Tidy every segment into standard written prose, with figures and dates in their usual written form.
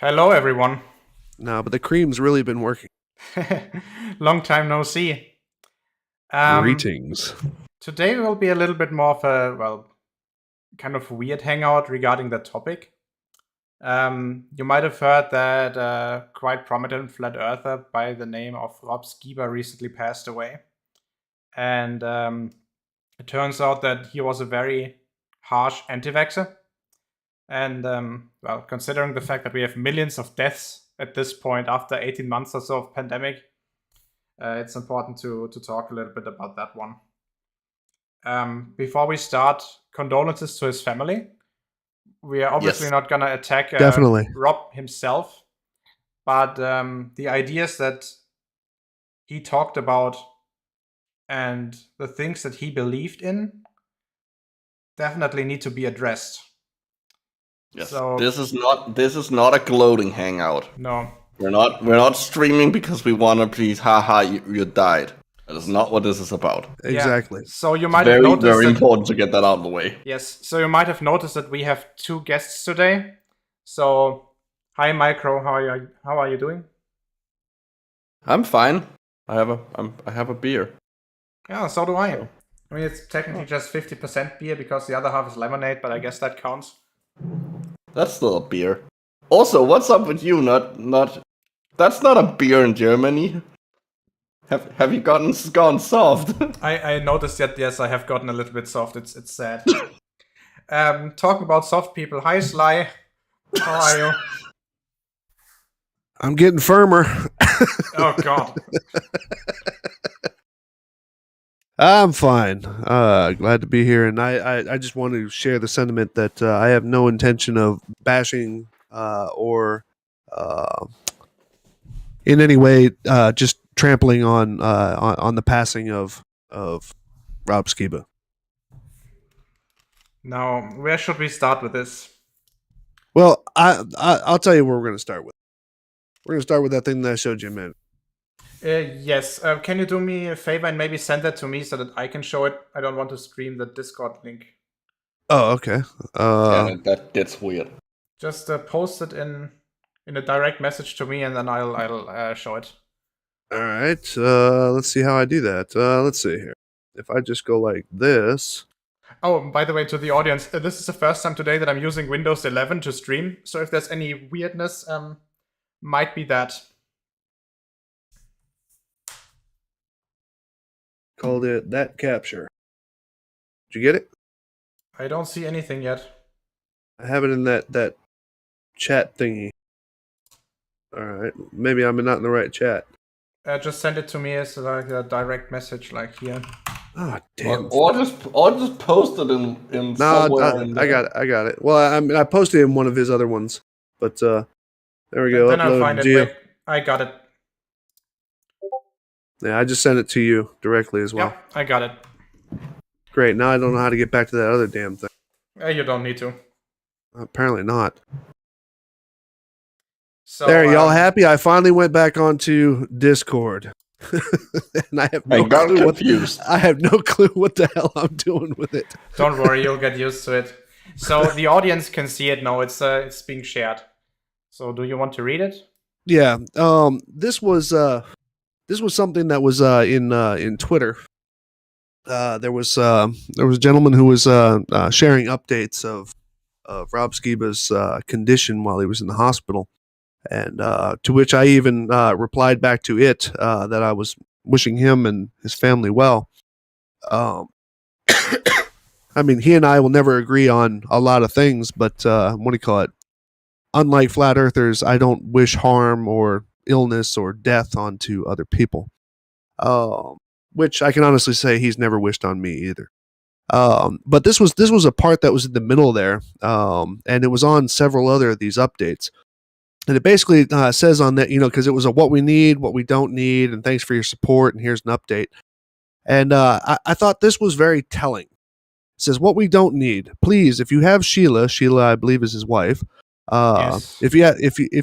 Hello, everyone. No, but the cream's really been working. Long time no see. Greetings. Today will be a little bit more of a, kind of weird hangout regarding the topic. You might have heard that a quite prominent flat earther by the name of Rob Skiba recently passed away. And it turns out that he was a very harsh anti-vaxxer. And, considering the fact that we have millions of deaths at this point after 18 months or so of pandemic, it's important to talk a little bit about that one. Before we start, condolences to his family. We are obviously not going to attack Definitely. Rob himself, but the ideas that he talked about and the things that he believed in definitely need to be addressed. Yes. So this is not a gloating hangout. no, We're not streaming because we want to please. Haha, you died. That is not what this is about. Exactly. Yeah. So you might have noticed very important to get that out of the way. Yes. So you might have noticed that we have two guests today. So hi, Micro. How are you doing? I'm fine. I have a beer. Yeah, so do I. I mean, it's technically just 50% beer because the other half is lemonade, but I guess that counts. That's still a beer. Also, what's up with you? That's not a beer in Germany. Have you gone soft? I noticed that. Yes, I have gotten a little bit soft. It's sad. Talking about soft people. Hi, Sly. How are you? I'm getting firmer. Oh God. I'm fine. Glad to be here, and I just want to share the sentiment that I have no intention of bashing or in any way just trampling on the passing of Rob Skiba. Now, where should we start with this? Well, I'll tell you where we're going to start with. We're going to start with that thing that I showed you, man. Yes. Can you do me a favor and maybe send that to me so that I can show it? I don't want to stream the Discord link. Oh, okay. That's weird. Just post it in a direct message to me, and then I'll show it. All right. Let's see how I do that. Let's see here. If I just go like this. Oh, by the way, to the audience, this is the first time today that I'm using Windows 11 to stream. So if there's any weirdness, might be that. Called it that capture. Did you get it? I don't see anything yet. I have it in that chat thingy. All right. Maybe I'm not in the right chat. Just send it to me as like a direct message, like here. Oh, damn. Or just post it in somewhere. I got it. Well, I mean, I posted in one of his other ones, but there we go. Then I'll find it. Wait, I got it. Yeah, I just sent it to you directly as well. Yeah, I got it. Great. Now I don't know how to get back to that other damn thing. You don't need to. Apparently not. So, there, y'all happy? I finally went back onto Discord. And I have no clue I have no clue what the hell I'm doing with it. Don't worry, you'll get used to it. So the audience can see it now. It's being shared. So do you want to read it? Yeah. This was something that was in Twitter. There was a gentleman who was sharing updates of Rob Skiba's condition while he was in the hospital. And to which I even replied back to it that I was wishing him and his family well. I mean, he and I will never agree on a lot of things, but what do you call it? Unlike flat earthers, I don't wish harm or illness or death onto other people. Which I can honestly say he's never wished on me either. But this was a part that was in the middle there, and it was on several other of these updates. And it basically says on that, because it was a what we need, what we don't need, and thanks for your support, and here's an update. And I thought this was very telling. It says, what we don't need. Please, if you have Sheila, I believe is his wife, yes. if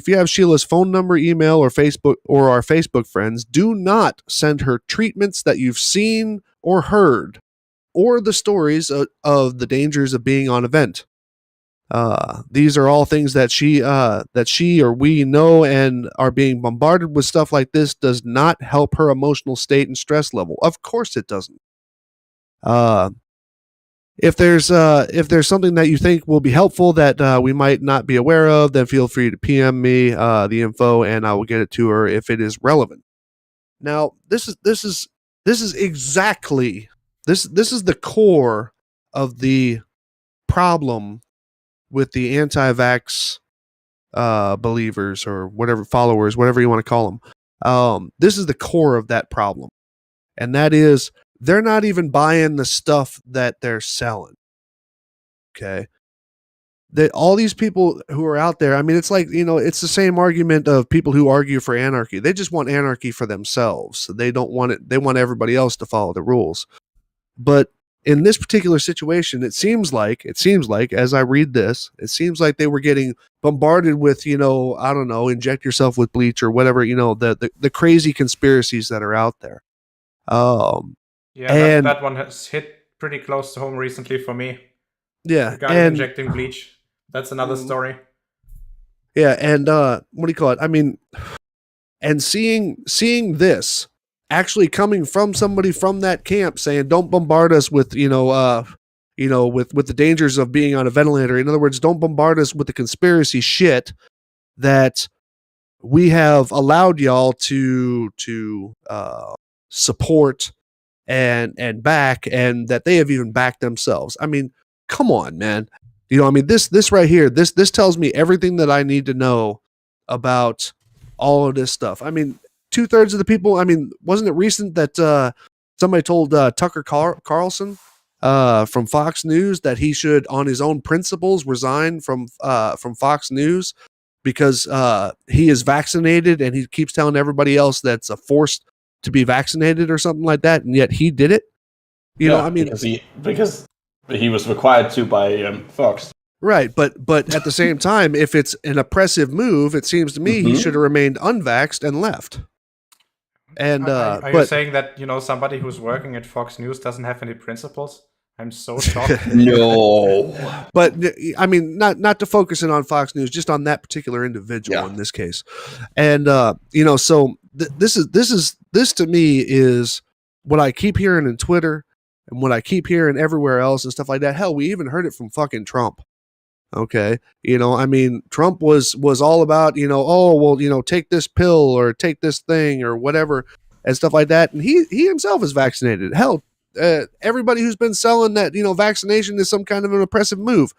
you have Sheila's phone number, email, or Facebook, or our Facebook friends, do not send her treatments that you've seen or heard, or the stories of the dangers of being on event. These are all things that she or we know and are being bombarded with stuff like this does not help her emotional state and stress level. Of course it doesn't. If there's something that you think will be helpful that we might not be aware of, then feel free to PM me the info and I will get it to her if it is relevant. Now, this is exactly this is the core of the problem with the anti-vax believers or whatever, followers, whatever you want to call them. This is the core of that problem, and that is they're not even buying the stuff that they're selling. Okay. All these people who are out there, I mean, it's like, it's the same argument of people who argue for anarchy. They just want anarchy for themselves. They don't want it. They want everybody else to follow the rules. But in this particular situation, it seems like, as I read this, it seems like they were getting bombarded with, I don't know, inject yourself with bleach or whatever, the crazy conspiracies that are out there. Yeah, that one has hit pretty close to home recently for me. Yeah. Regarding injecting bleach. That's another story. Yeah, and what do you call it? I mean, and seeing this actually coming from somebody from that camp saying, "Don't bombard us with, with the dangers of being on a ventilator." In other words, don't bombard us with the conspiracy shit that we have allowed y'all to support and back, and that they have even backed themselves. I mean, come on, man. This right here, this tells me everything that I need to know about all of this stuff. I mean, 2/3 of the people, I mean, wasn't it recent that somebody told Tucker Carlson from Fox News that he should, on his own principles, resign from Fox News because he is vaccinated and he keeps telling everybody else that's forced to be vaccinated or something like that, and yet he did it? Because he was required to by Fox. Right, but at the same time, if it's an oppressive move, it seems to me he should have remained unvaxxed and left. And are you saying that somebody who's working at Fox News doesn't have any principles? I'm so shocked. No, but I mean, not to focus in on Fox News, just on that particular individual in this case. And so this to me is what I keep hearing in Twitter and what I keep hearing everywhere else and stuff like that. Hell, we even heard it from fucking Trump. Okay. I mean, Trump was all about, take this pill or take this thing or whatever and stuff like that. And he himself is vaccinated. Hell, everybody who's been selling that, vaccination is some kind of an oppressive move.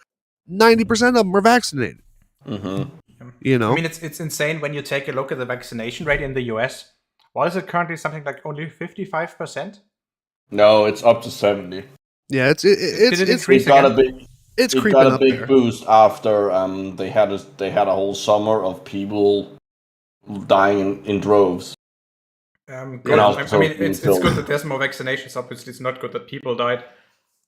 90% of them are vaccinated. I mean, it's insane when you take a look at the vaccination rate in the US. What is it currently? Something like only 55%? No, it's up to 70. Yeah, it's got a big. It's it creeping got a up big there. boost after they had a whole summer of people dying in droves. I mean, it's good that there's more vaccinations. Obviously, it's not good that people died.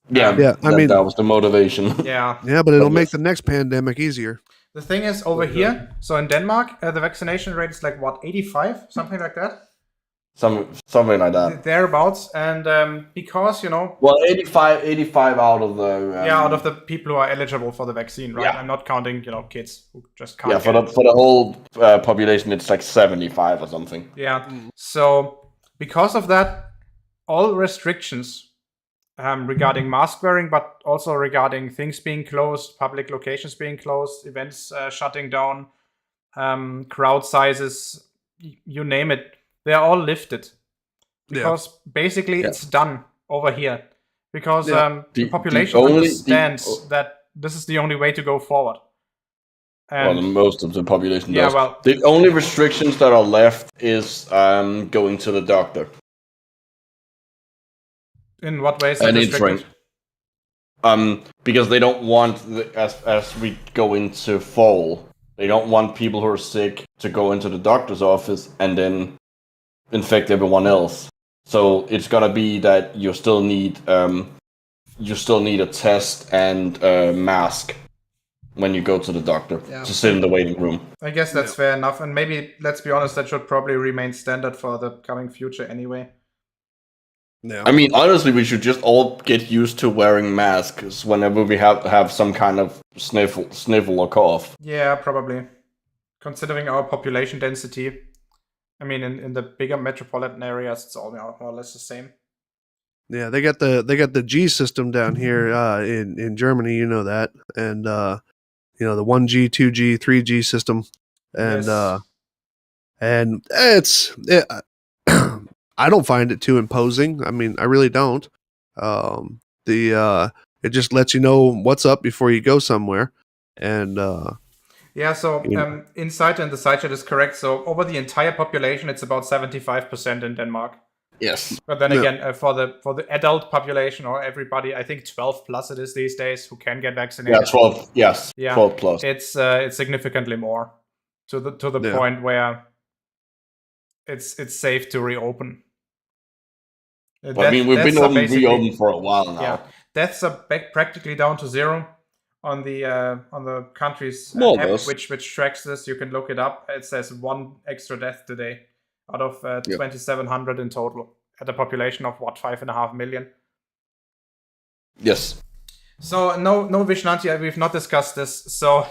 Yeah. I mean, that was the motivation. Yeah, but it'll make the next pandemic easier. The thing is, over here, so in Denmark, the vaccination rate is like 85, something like that. Something like that. Thereabouts, and because well, 85 out of the out of the people who are eligible for the vaccine, right? Yeah. I'm not counting kids who just can't. Yeah, for the whole population, it's like 75 or something. Yeah. So because of that, all restrictions regarding mask wearing, but also regarding things being closed, public locations being closed, events shutting down, crowd sizes, you name it. They're all lifted because basically it's done over here because the population understands that this is the only way to go forward. And, most of the population does. Well, the only restrictions that are left is going to the doctor. In what ways? And restricted? Because they don't want, as we go into fall, they don't want people who are sick to go into the doctor's office and then infect everyone else. So it's gonna be that you still need a test and a mask when you go to the doctor to sit in the waiting room. I guess that's fair enough, and maybe let's be honest, that should probably remain standard for the coming future anyway. Yeah. I mean, honestly, we should just all get used to wearing masks whenever we have some kind of sniffle or cough. Yeah, probably. Considering our population density, I mean, in the bigger metropolitan areas, it's all more or less the same. Yeah, they got the G system down here in Germany, you know that, and you know the 1G, 2G, 3G system, and Yes. and I don't find it too imposing. I mean, I really don't. It just lets you know what's up before you go somewhere, and Yeah, so you know, Insight and the side chat is correct. So over the entire population, it's about 75% in Denmark. Yes. But then Yeah. again, for the adult population or everybody, I think 12 plus it is these days who can get vaccinated. Yeah, 12. Yes. Yeah, 12 plus. It's significantly more to the Yeah. point where it's safe to reopen. I mean, we've been reopened for a while now. Yeah, deaths are practically down to zero on the country's More or app, less. which tracks this. You can look it up. It says 1 extra death today out of 2,700 in total at a population of 5.5 million. Yes. So no Vishnanti, we've not discussed this. So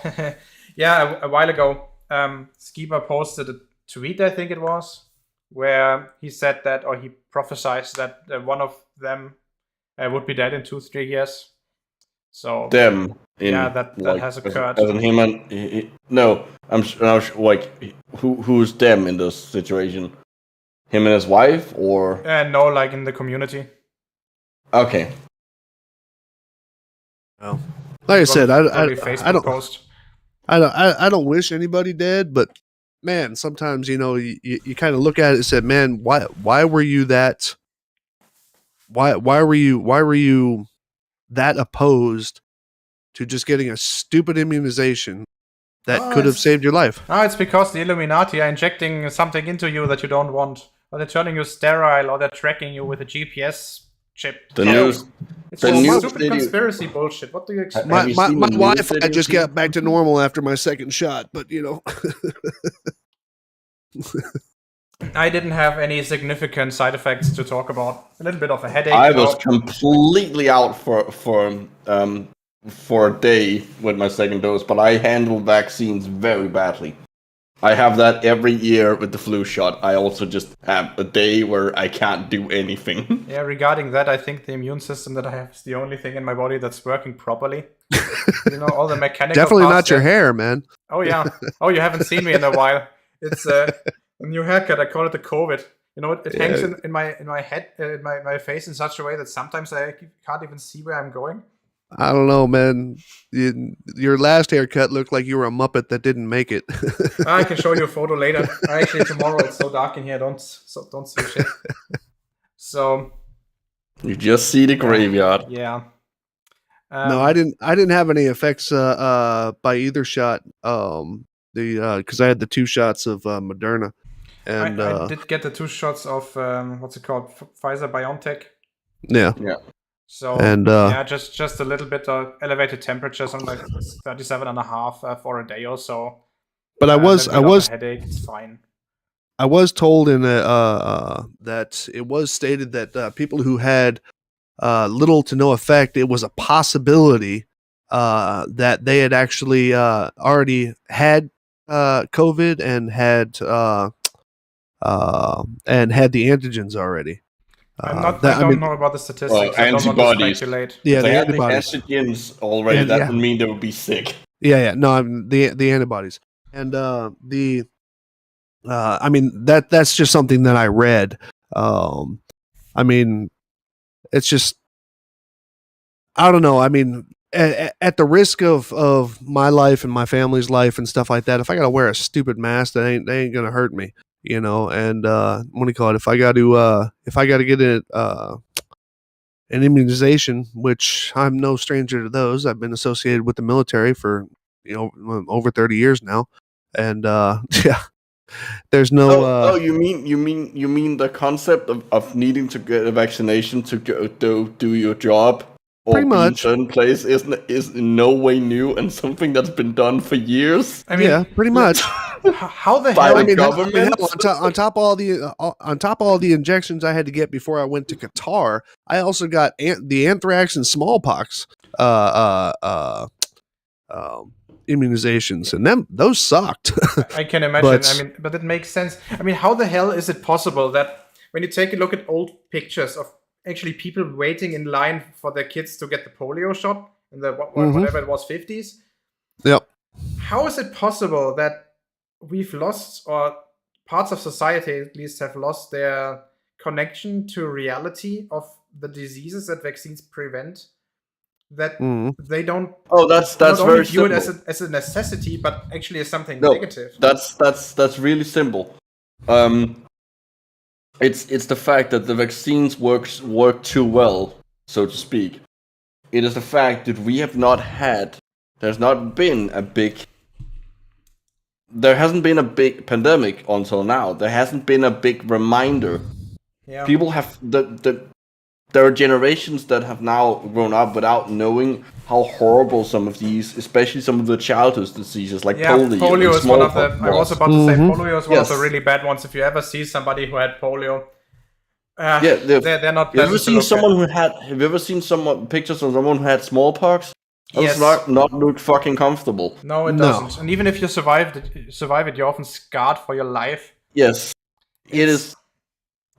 yeah, a while ago, Skiba posted a tweet, I think it was, where he said that, or he prophesied that one of them would be dead in 2-3 years. So Them. that has occurred. As in him and no, I'm like who's them in this situation? Him and his wife, or No, like in the community. okay. well, like I said, I Facebook don't post. I don't wish anybody dead, but man, sometimes you know you kind of look at it and said, man, why were you that? Why were you that opposed to just getting a stupid immunization that could have saved your life? No, it's because the Illuminati are injecting something into you that you don't want, or they're turning you sterile, or they're tracking you with a GPS chip. The news. It's The just news stupid video- conspiracy bullshit. What do you expect? My you seen the news Wi-Fi video just too? got back to normal after my second shot, but you know. I didn't have any significant side effects to talk about. A little bit of a headache. I was completely out for a day with my second dose, but I handle vaccines very badly. I have that every year with the flu shot. I also just have a day where I can't do anything. Yeah, regarding that, I think the immune system that I have is the only thing in my body that's working properly. You know, all the mechanical Definitely parts not your there. hair, man. Oh yeah. Oh, you haven't seen me in a while. It's a new haircut. I call it the COVID. You know, it hangs in my head, my face in such a way that sometimes I can't even see where I'm going. I don't know, man. Your last haircut looked like you were a Muppet that didn't make it. I can show you a photo later. Actually, tomorrow it's so dark in here. Don't see shit. So You just see the graveyard. yeah. No, I didn't have any effects by either shot. Because I had the 2 shots of Moderna, and I did get the 2 shots of what's it called, Pfizer BioNTech. yeah. So And just a little bit of elevated temperatures, on like 37.5 for a day or so. But I was a headache. It's fine. I was told in that it was stated that people who had little to no effect, it was a possibility that they had actually already had COVID and had the antigens already. I don't know about the statistics. Well, I don't want to antibodies. speculate. Yeah, If the they had the antibodies. antigens already, that would mean they would be sick. Yeah. No, I mean, the antibodies, and I mean that's just something that I read. I mean, it's just I don't know. I mean, at the risk of my life and my family's life and stuff like that, if I got to wear a stupid mask, that ain't gonna hurt me, you know. And what do you call it? If I got to get an immunization, which I'm no stranger to those. I've been associated with the military for over 30 years now, and yeah, there's no. You mean the concept of needing to get a vaccination to go do your job or Pretty be in a much. certain place is in no way new and something that's been done for years. I mean, yeah, pretty much. How the By hell? the I mean, government? hell, on top of all the injections I had to get before I went to Qatar, I also got the anthrax and smallpox immunizations, and those sucked. I can imagine. But- But it makes sense. I mean, how the hell is it possible that when you take a look at old pictures of actually people waiting in line for their kids to get the polio shot in the whatever it was 50s? Yep. How is it possible that we've lost, or parts of society at least have lost, their connection to reality of the diseases that vaccines prevent? That they don't Oh, that's not only very view it simple. as a necessity, but actually as something No, negative. that's really simple. It's the fact that the vaccines work too well, so to speak. It is the fact that there hasn't been a big pandemic until now. There hasn't been a big reminder. Yeah. People have there are generations that have now grown up without knowing how horrible some of these, especially some of the childhood diseases like polio and is one of the. smallpox I was was. about to say polio is one of the Yes. really bad ones. If you ever see somebody who had polio, Yeah, they're not. Have you ever pleasant to seen look someone at. who had? Have you ever seen pictures of someone who had smallpox? Those Yes. not look fucking comfortable. No, it No. doesn't. And even if you survive it, you're often scarred for your life. Yes, it It's- is.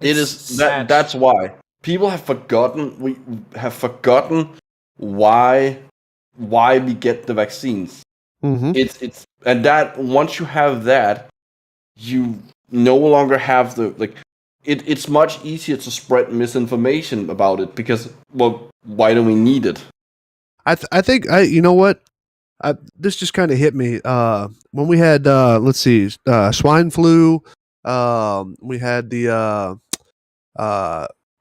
It it's is sad. that's why people have forgotten. We have forgotten why we get the vaccines. It's and that once you have that, you no longer have the like. It's much easier to spread misinformation about it because why do we need it? I think you know what, this just kind of hit me when we had let's see, swine flu. We had the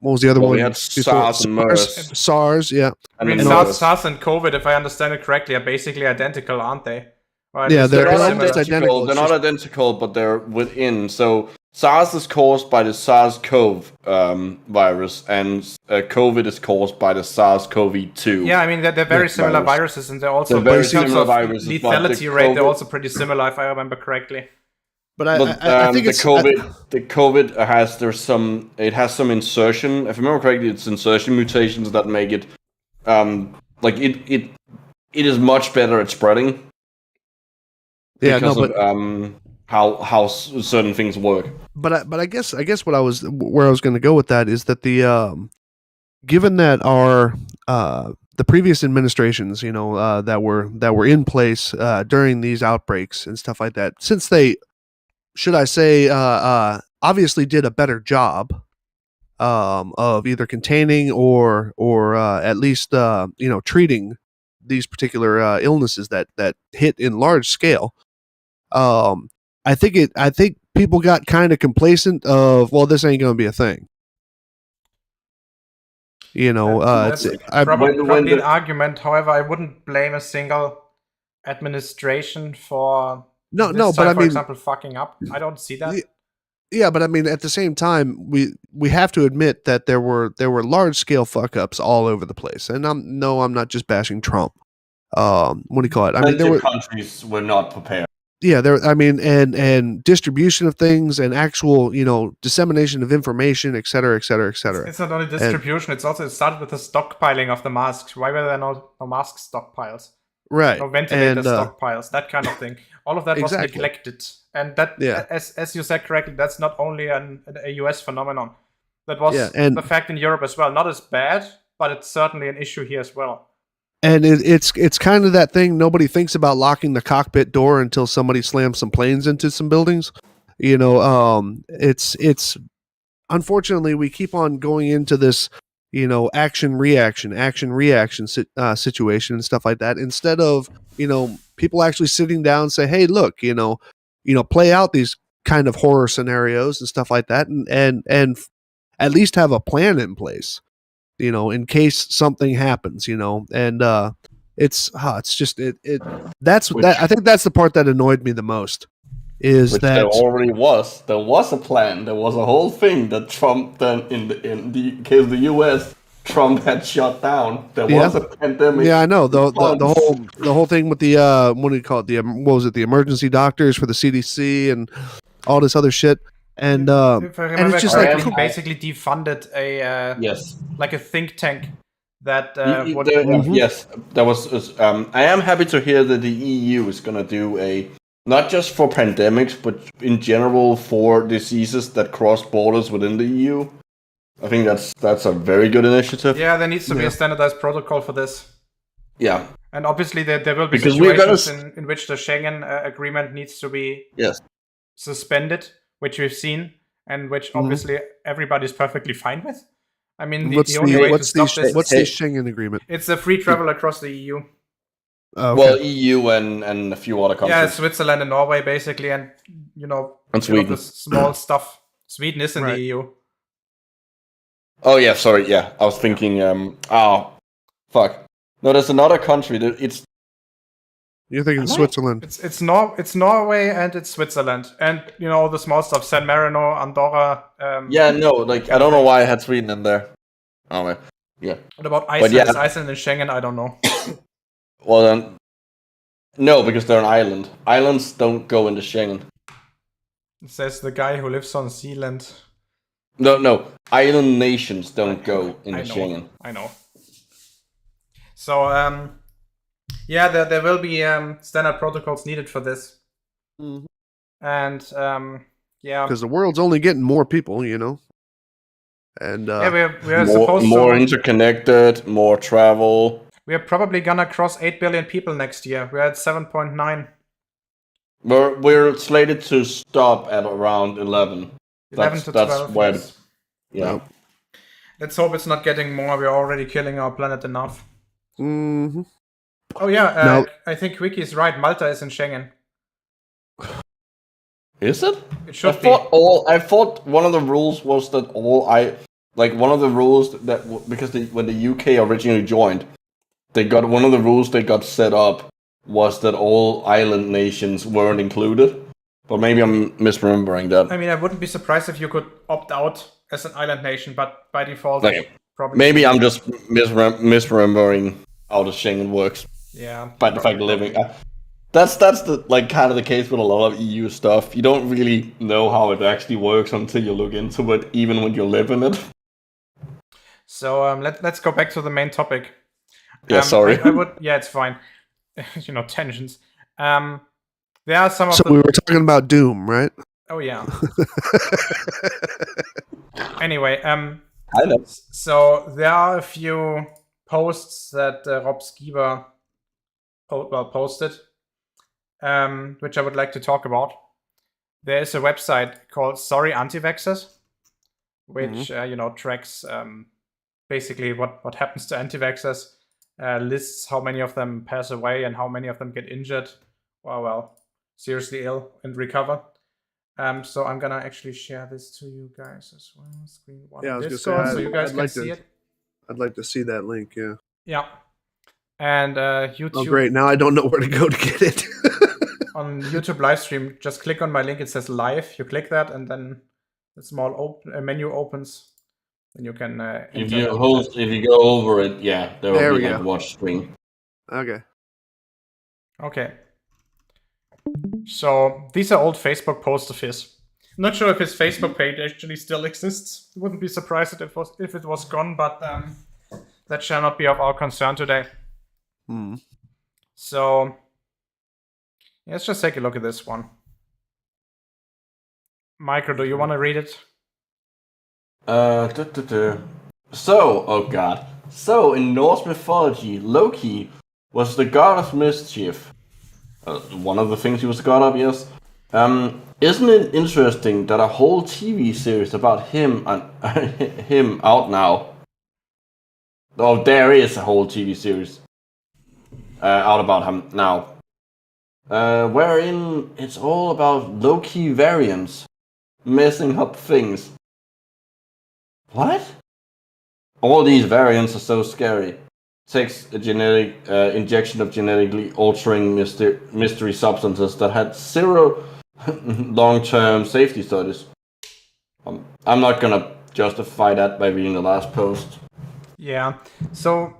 what was the other one? We had SARS and MERS. SARS, yeah. I mean, And SARS and COVID, if I understand it correctly, are basically identical, aren't they? Or at Yeah, least they're very not almost similar. identical. They're It's not just- identical, but they're within. So SARS is caused by the SARS-CoV virus, and COVID is caused by the SARS-CoV-2. Yeah, I mean, they're very similar virus. viruses, and they're also, They're very in terms similar of viruses, but the lethality rate, they're COVID- also pretty similar, if I remember correctly. But But I think the it's COVID has some insertion. If I remember correctly, it's insertion mutations that make it it is much better at spreading. Yeah, because no, but of how certain things work. but I guess where I was going to go with that is that the given that our the previous administrations, that were in place during these outbreaks and stuff like that, since they, should I say, obviously did a better job of either containing or at least treating these particular illnesses that hit in large scale. I think people got kind of complacent of, well, this ain't going to be a thing. That's I probably an argument. However, I wouldn't blame a single administration for no, this but time, I for mean, example, fucking up. I don't see that. yeah, but I mean, at the same time, we have to admit that there were large scale fuck ups all over the place, and I'm not just bashing Trump. What do you call it? I mean, there were countries were not prepared. yeah, there. I mean, and distribution of things and actual, dissemination of information, et cetera, et cetera, et cetera. It's not only distribution; it started with the stockpiling of the masks. Why were there no mask stockpiles? Right. No ventilator And, stockpiles, that kind of thing. All of that was Exactly. neglected, and that, Yeah. as you said correctly, that's not only a US phenomenon. That was Yeah, and- the fact in Europe as well. Not as bad, but it's certainly an issue here as well. And it's kind of that thing. Nobody thinks about locking the cockpit door until somebody slams some planes into some buildings. It's unfortunately we keep on going into this, action reaction situation and stuff like that, instead of people actually sitting down and say, hey, look, play out these kind of horror scenarios and stuff like that, and at least have a plan in place, in case something happens, and it's just I think that's the part that annoyed me the most, is Which that there already was a plan. There was a whole thing that Trump then in the case of the US Trump had shut down. There was a pandemic. Yeah, I know. The whole thing with the what do you call it? What was it? The emergency doctors for the CDC and all this other shit. And If I and remember it's just correctly, like he basically defunded a Yes. like a think tank that would. Yes, that was. I am happy to hear that the EU is going to do not just for pandemics, but in general for diseases that cross borders within the EU. I think that's a very good initiative. Yeah, there needs to be a standardized protocol for this. Yeah. And obviously there will be Because situations in which the Schengen agreement needs to be suspended, which we've seen, and which obviously everybody's perfectly fine with. I mean, the only way to stop this... What's the Schengen agreement? It's a free travel across the EU. Oh, okay. Well, EU and a few other countries. Yeah, Switzerland and Norway, basically, and, and Sweden. The small stuff. Sweden is in the EU. Oh, yeah, sorry, yeah. I was thinking, fuck. No, there's another country. You're thinking Switzerland. It's Norway and it's Switzerland. And, the small stuff, San Marino, Andorra. I don't know why I had Sweden in there. Oh, man. Yeah. What about Iceland? Is Iceland in Schengen? I don't know. Well, then... No, because they're an island. Islands don't go into Schengen. It says the guy who lives on Zealand. No. Island nations don't go into Schengen. I know. So, there will be standard protocols needed for this. Mm-hmm. And, because the world's only getting more people, And we're supposed more interconnected, more travel. We're probably gonna cross 8 billion people next year. We're at 7.9. We're slated to stop at around 11. 11 to 12. That's where, yeah. Let's hope it's not getting more. We're already killing our planet enough. Mm-hmm. Oh yeah, I think Wiki is right. Malta is in Schengen. Is it? It should I thought one of the rules was that one of the rules that because when the UK originally joined, one of the rules they got set up was that all island nations weren't included. But maybe I'm misremembering that. I mean, I wouldn't be surprised if you could opt out as an island nation, but by default, probably. Maybe I'm just misremembering how the Schengen works. Yeah. By the fact of living. That's the kind of the case with a lot of EU stuff. You don't really know how it actually works until you look into it, even when you live in it. So let's go back to the main topic. Yeah, sorry. I would. Yeah, it's fine. Tensions. There are some of. So we were talking about Doom, right? Oh yeah. Anyway, I know. So there are a few posts that Rob Skiba posted, which I would like to talk about. There is a website called Sorry Antivaxxers, which tracks basically what happens to anti-vaxxers, lists how many of them pass away and how many of them get injured, or seriously ill and recover. So I'm gonna actually share this to you guys as well. Screen one. Yeah, I was Discord, gonna say, so you guys can see it. I'd like to see that link. Yeah. Yeah. And YouTube. Oh, great! Now I don't know where to go to get it. On YouTube live stream, just click on my link. It says live. You click that, and then the small menu opens, and you can. If you go over it, there will be like watch screen. Okay. Okay. So these are old Facebook posts of his. I'm not sure if his Facebook page actually still exists. Wouldn't be surprised if it was gone, but that shall not be of our concern today. So let's just take a look at this one. Michael, do you want to read it? So, oh god. So, in Norse mythology, Loki was the god of mischief. One of the things he was the god of, yes. Isn't it interesting that a whole TV series about him out now? Oh, there is a whole TV series out about him now. Wherein it's all about Loki variants messing up things. What? All these variants are so scary. Takes a genetic injection of genetically altering mystery substances that had zero long-term safety studies. I'm not gonna justify that by reading the last post. Yeah. So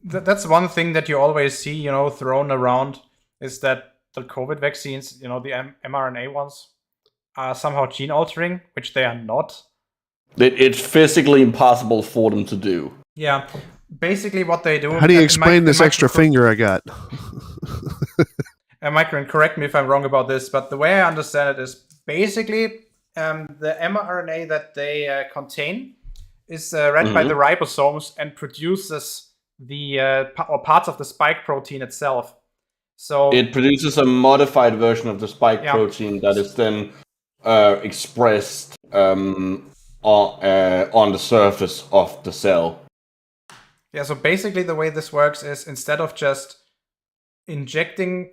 that's one thing that you always see, thrown around is that the COVID vaccines, the mRNA ones, are somehow gene altering, which they are not. It's physically impossible for them to do. Yeah. Basically, what they do. How do you explain this extra finger I got? Micron, correct me if I'm wrong about this, but the way I understand it is basically the mRNA that they contain is read by the ribosomes and produces the or parts of the spike protein itself. So it produces a modified version of the spike protein that is then expressed on the surface of the cell. Yeah, so basically the way this works is instead of just injecting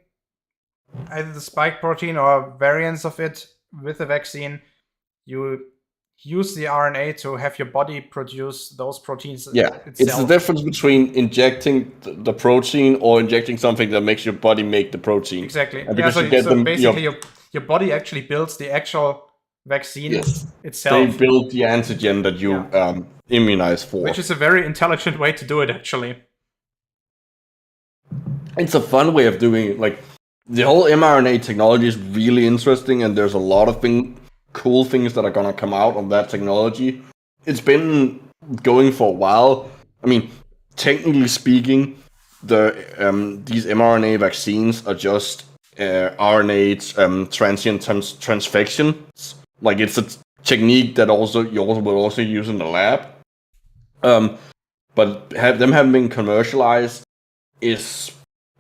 either the spike protein or variants of it with the vaccine, you use the RNA to have your body produce those proteins itself. It's the difference between injecting the protein or injecting something that makes your body make the protein. Exactly. Basically your body actually builds the actual vaccine itself. They build the antigen that you immunize for. Which is a very intelligent way to do it, actually. It's a fun way of doing it. Like, the whole mRNA technology is really interesting, and there's a lot of cool things that are gonna come out of that technology. It's been going for a while. I mean, technically speaking, these mRNA vaccines are just RNA transient transfections. Like, it's a technique that you will also use in the lab. But them having been commercialized is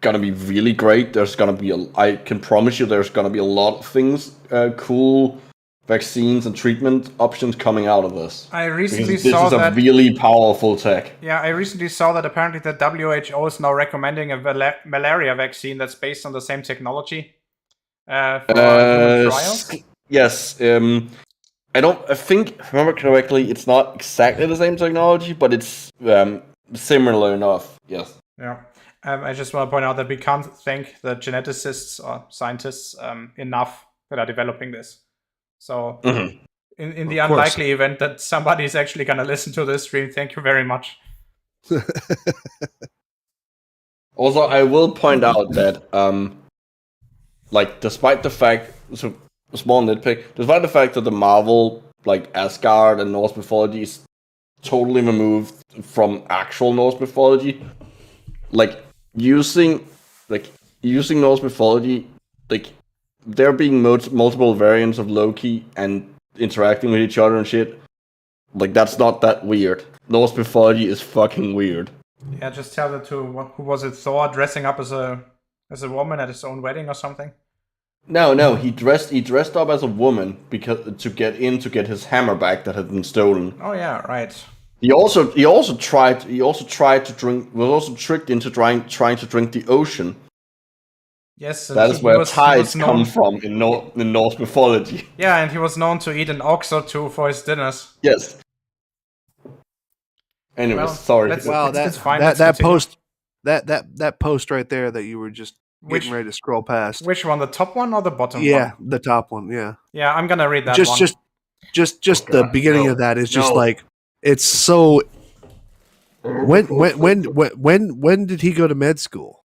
gonna be really great. There's gonna be I can promise you there's gonna be a lot of things, cool vaccines and treatment options coming out of this. I recently saw this is a really powerful tech. Yeah, I recently saw that apparently the WHO is now recommending a malaria vaccine that's based on the same technology for human trials. Yes. I think, if I remember correctly, it's not exactly the same technology, but it's similar enough. Yes. Yeah. I just want to point out that we can't thank the geneticists or scientists enough that are developing this. So, in the unlikely event that somebody is actually going to listen to this stream, thank you very much. Also, I will point out that, despite the fact, so a small nitpick, despite the fact that the Marvel, Asgard and Norse mythology is totally removed from actual Norse mythology, using Norse mythology, there being multiple variants of Loki and interacting with each other and shit, that's not that weird. Norse mythology is fucking weird. Yeah, just tell that to who was it? Thor dressing up as a woman at his own wedding or something. No, he dressed up as a woman to get his hammer back that had been stolen. Oh yeah, right. He also tried to drink. Was also tricked into trying to drink the ocean. Yes, that is where tides come from in Norse mythology. Yeah, and he was known to eat an ox or two for his dinners. Yes. Anyways, sorry. That's fine. That post right there that you were just getting ready to scroll past. Which one, the top one or the bottom one? Yeah, the top one. Yeah. Yeah, I'm gonna read that one. Just the beginning of that is just it's so. When did he go to med school?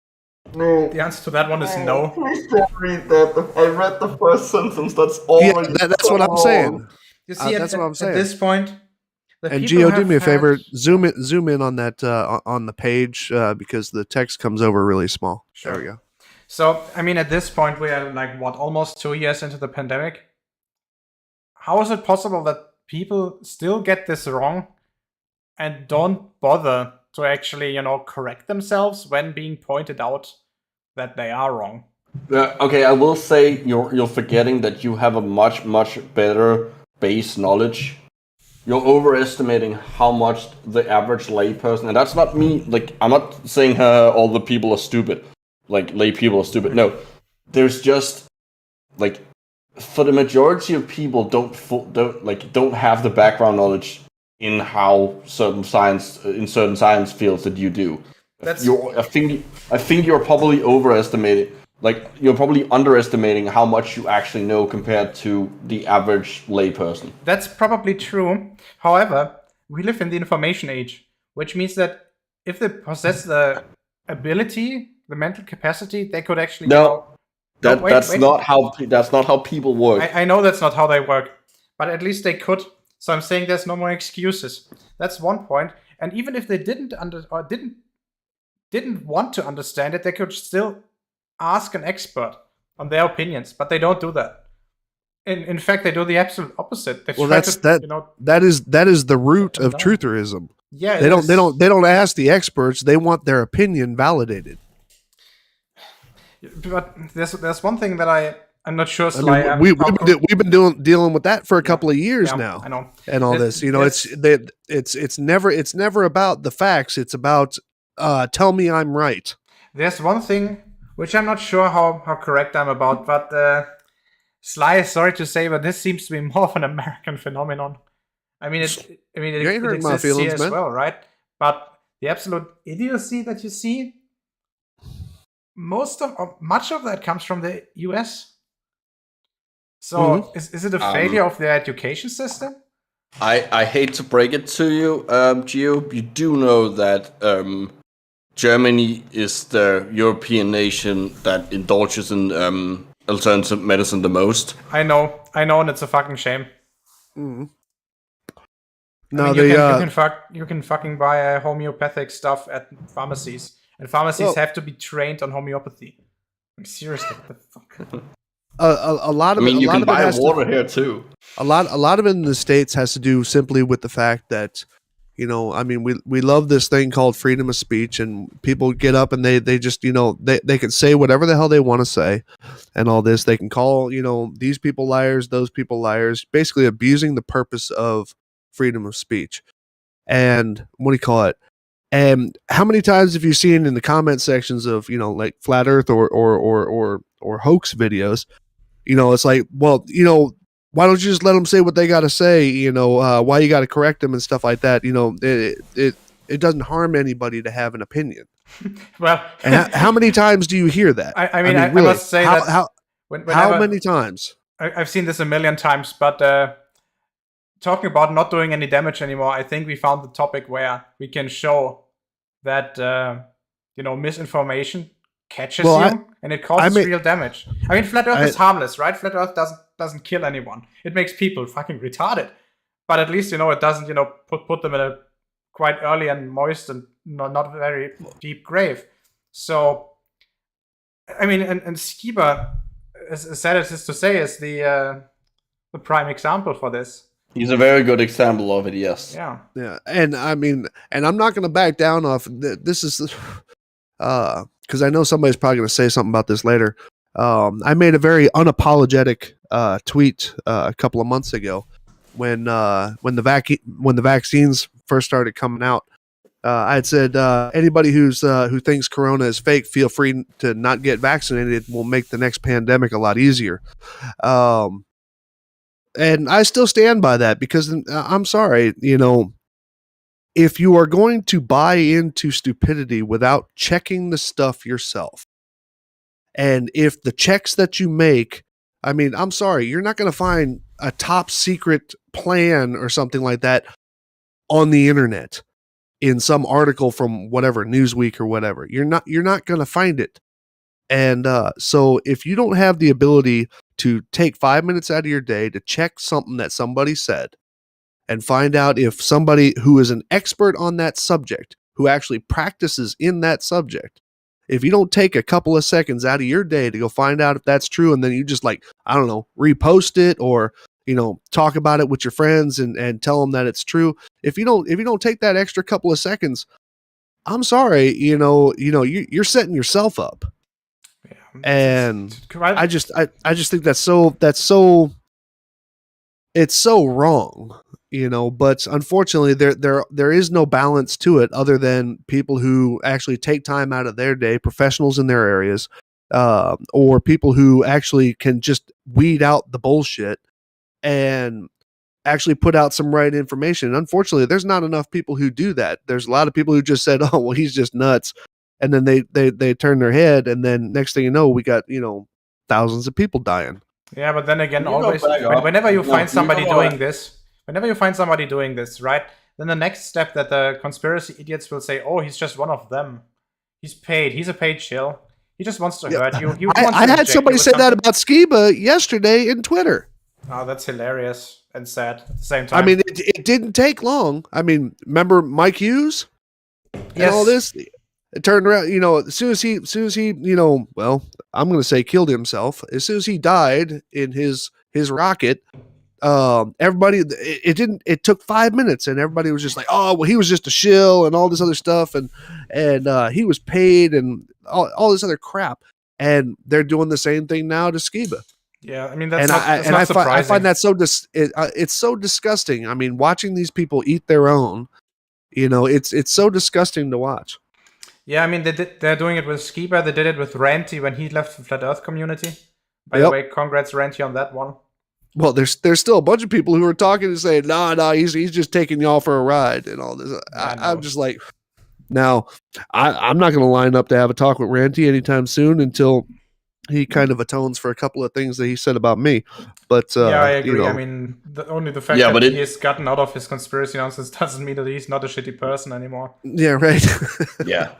No. The answer to that one is no. Please don't read that. I read the first sentence. That's all. Yeah, that's what I'm saying. You see, that's what I'm saying. At this point, and Gio, do me a favor. Zoom in on that on the page because the text comes over really small. Sure. There we go. So, I mean, at this point, we are almost 2 years into the pandemic. How is it possible that people still get this wrong and don't bother to actually, correct themselves when being pointed out that they are wrong? Okay, I will say you're forgetting that you have a much better base knowledge. You're overestimating how much the average layperson, and that's not me. I'm not saying all the people are stupid. Lay people are stupid. No, there's just for the majority of people don't have the background knowledge in how certain science fields that you do. I think you're probably overestimating. You're probably underestimating how much you actually know compared to the average layperson. That's probably true. However, we live in the information age. which means that if they possess the ability, the mental capacity, they could actually that's not how people work. I know that's not how they work, but at least they could. So I'm saying there's no more excuses. That's one point. And even if they didn't want to understand it, they could still ask an expert on their opinions. But they don't do that. In fact, they do the absolute opposite. They that is the root of trutherism. Yeah, they don't ask the experts. They want their opinion validated. But there's one thing that I'm not sure. We've been dealing with that for a couple of years now. I know. And all this, it's never about the facts. It's about tell me I'm right. There's one thing which I'm not sure how correct I'm about, but Sly, sorry to say, but this seems to be more of an American phenomenon. It exists here as well, right? But the absolute idiocy that you see, much of that comes from the US. So is it a failure of the education system? I hate to break it to you, Gio. You do know that Germany is the European nation that indulges in alternative medicine the most. I know, and it's a fucking shame. Mm. No, you can fucking buy homeopathic stuff at pharmacies, and pharmacies have to be trained on homeopathy. Seriously, what the fuck? A lot of you can buy water here too. A lot of it in the States has to do simply with the fact that, we love this thing called freedom of speech, and people get up and they just, they can say whatever the hell they want to say and all this. They can call, these people liars, those people liars, basically abusing the purpose of freedom of speech. And what do you call it? And how many times have you seen in the comment sections of, like flat earth or hoax videos, it's like, well, why don't you just let them say what they got to say? Why you got to correct them and stuff like that. It doesn't harm anybody to have an opinion. Well, and how many times do you hear that? I really, must say how many times? I've seen this a million times, but talking about not doing any damage anymore, I think we found the topic where we can show that misinformation catches you and it causes real damage. Flat Earth is harmless, right? Flat Earth doesn't kill anyone. It makes people fucking retarded, but at least it doesn't put them in a quite early and moist and not very deep grave. So and Skiba, as sad as it is to say, is the prime example for this. He's a very good example of it, yes. Yeah. And I'm not going to back down off this is because I know somebody's probably going to say something about this later. I made a very unapologetic tweet a couple of months ago when the vaccines first started coming out. I had said anybody who thinks Corona is fake, feel free to not get vaccinated. It will make the next pandemic a lot easier. And I still stand by that because I'm sorry, if you are going to buy into stupidity without checking the stuff yourself, and if the checks that you make, I'm sorry, you're not going to find a top secret plan or something like that on the internet in some article from whatever Newsweek or whatever. You're not going to find it. And so if you don't have the ability to take 5 minutes out of your day to check something that somebody said and find out if somebody who is an expert on that subject, who actually practices in that subject, if you don't take a couple of seconds out of your day to go find out if that's true, and then you just repost it or, talk about it with your friends and tell them that it's true. If you don't take that extra couple of seconds, I'm sorry, you're setting yourself up. And I just think it's so wrong, but unfortunately there is no balance to it other than people who actually take time out of their day, professionals in their areas, or people who actually can just weed out the bullshit and actually put out some right information. And unfortunately, there's not enough people who do that. There's a lot of people who just said, oh, well, he's just nuts. And then they turn their head, and then next thing you know, we got thousands of people dying. Yeah, but then again, always whenever you find somebody doing this, right? then the next step that the conspiracy idiots will say, "Oh, he's just one of them. He's paid. He's a paid shill. He just wants to hurt you." He wants I to had inject somebody you with say that something. about Skiba yesterday in Twitter. Oh, that's hilarious and sad at the same time. I mean, it didn't take long. I mean, remember Mike Hughes and all this? It turned around, as soon as he, well, I'm going to say killed himself. As soon as he died in his rocket, everybody, it took 5 minutes and everybody was just like, oh, well, he was just a shill and all this other stuff. And he was paid and all this other crap. And they're doing the same thing now to Skiba. Yeah, I mean, that's not surprising. I find that it's so disgusting. I mean, watching these people eat their own, it's so disgusting to watch. Yeah, I mean, they're doing it with Skiba. They did it with Ranty when he left the Flat Earth community. By the way, congrats, Ranty, on that one. Well, there's still a bunch of people who are talking and saying, no, he's just taking y'all for a ride and all this. I'm just like, now, I'm not going to line up to have a talk with Ranty anytime soon until he kind of atones for a couple of things that he said about me. But yeah, I agree. I mean, the fact that he has gotten out of his conspiracy nonsense doesn't mean that he's not a shitty person anymore. Yeah, right. Yeah.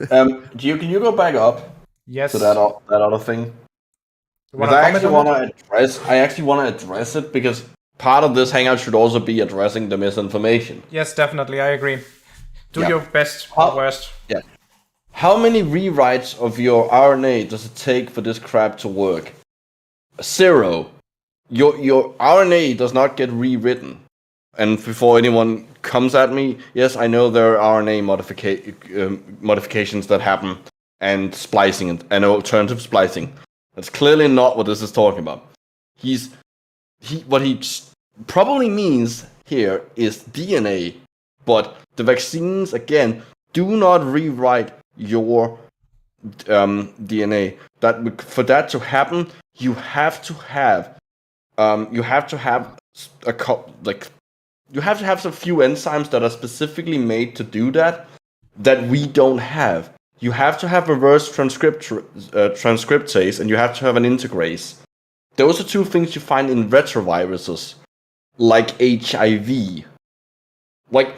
Can you go back up? Yes. To that other thing. Because I actually want to address it because part of this hangout should also be addressing the misinformation. Yes, definitely, I agree. Do your best or worst. Yeah. How many rewrites of your RNA does it take for this crap to work? 0. Your RNA does not get rewritten. And before anyone comes at me, yes, I know there are RNA modifications that happen, and splicing and alternative splicing. That's clearly not what this is talking about. What he probably means here is DNA, but the vaccines again do not rewrite your DNA. For that to happen, you have to have some few enzymes that are specifically made to do that we don't have. You have to have reverse transcriptase, and you have to have an integrase. Those are 2 things you find in retroviruses, like HIV. Like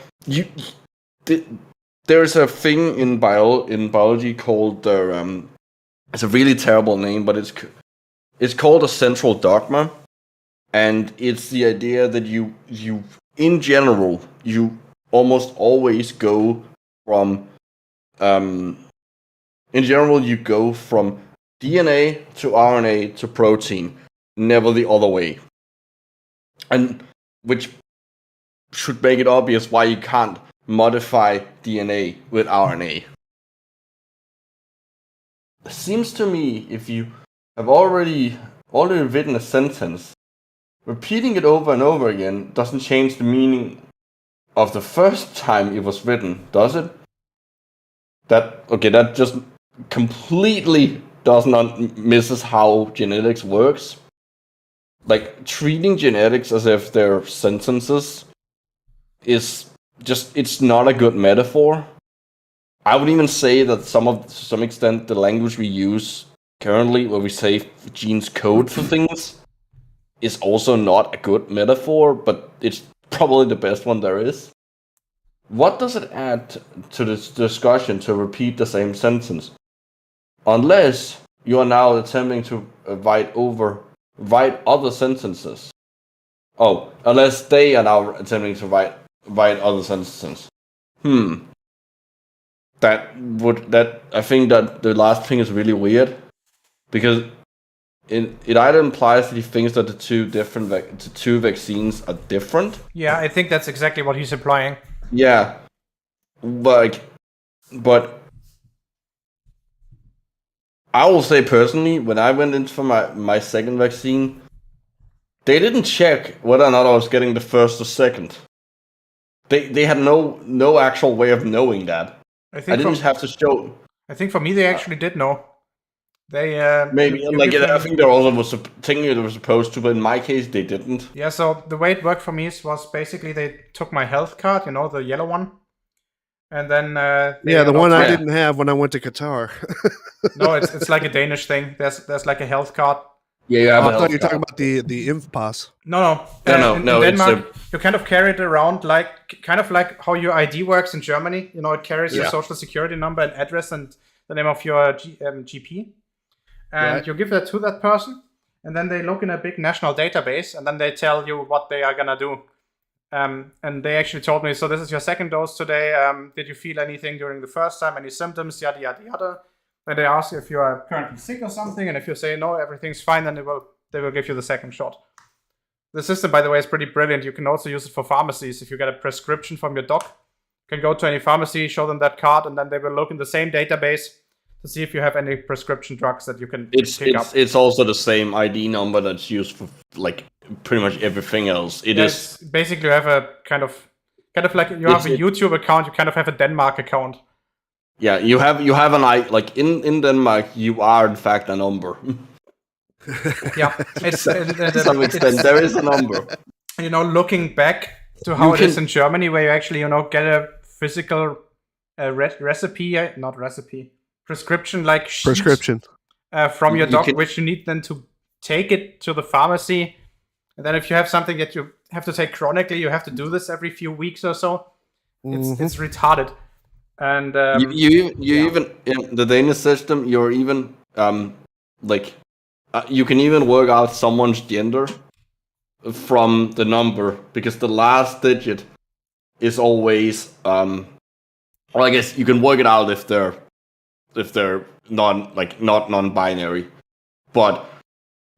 there's a thing in biology called it's a really terrible name, but it's called a central dogma, and it's the idea that you in general you almost always go from DNA to RNA to protein, never the other way. And which should make it obvious why you can't modify DNA with RNA. It seems to me if you have already written a sentence, repeating it over and over again doesn't change the meaning of the first time it was written, does it? That just completely does not misses how genetics works. Like, treating genetics as if they're sentences is just, it's not a good metaphor. I would even say that to some extent the language we use currently, where we say genes code for things, is also not a good metaphor, but it's probably the best one there is. What does it add to this discussion to repeat the same sentence? Unless you are now attempting to write other sentences. Oh, unless they are now attempting to write other sentences. I think that the last thing is really weird, because it either implies that he thinks that the two vaccines are different. Yeah, I think that's exactly what he's implying. Yeah, but I will say personally, when I went in for my second vaccine, they didn't check whether or not I was getting the first or second. They had no actual way of knowing that. I didn't have to show. I think for me, they actually did know. They maybe I think there also was technically they were supposed to, but in my case they didn't. Yeah, so the way it worked for me was basically they took my health card, the yellow one, and then the one I didn't have when I went to Qatar. No, it's like a Danish thing. There's like a health card, Yeah, you have I a thought health you were talking card. about the Inf Pass. No. In No, it's Denmark, you kind of carry it around kind of like how your ID works in Germany. You know, it carries your Yeah. social security number and address and the name of your GP. And Right. you give that to that person, and then they look in a big national database, and then they tell you what they are gonna do. And they actually told me, so this is your second dose today. Did you feel anything during the first time? Any symptoms? Yada, yada, yada. And they ask if you are currently sick or something. And if you say no, everything's fine, then they will give you the second shot. The system, by the way, is pretty brilliant. You can also use it for pharmacies. If you get a prescription from your doc, you can go to any pharmacy, show them that card, and then they will look in the same database to see if you have any prescription drugs that you can pick up. It's also the same ID number that's used for like pretty much everything else. It is basically you have a kind of like you have a YouTube account. You kind of have a Denmark account. Yeah, you have an like in Denmark. You are in fact a number. Yeah, To some extent, there is a number. You know, looking back to how it is in Germany, where you actually get a physical prescription like sheet, Prescription. from your doc, which you need then to take it to the pharmacy. And then if you have something that you have to take chronically, you have to do this every few weeks or so. It's retarded. And you even in the Danish system, you're even you can even work out someone's gender from the number, because the last digit is always or I guess you can work it out if they're not non-binary, but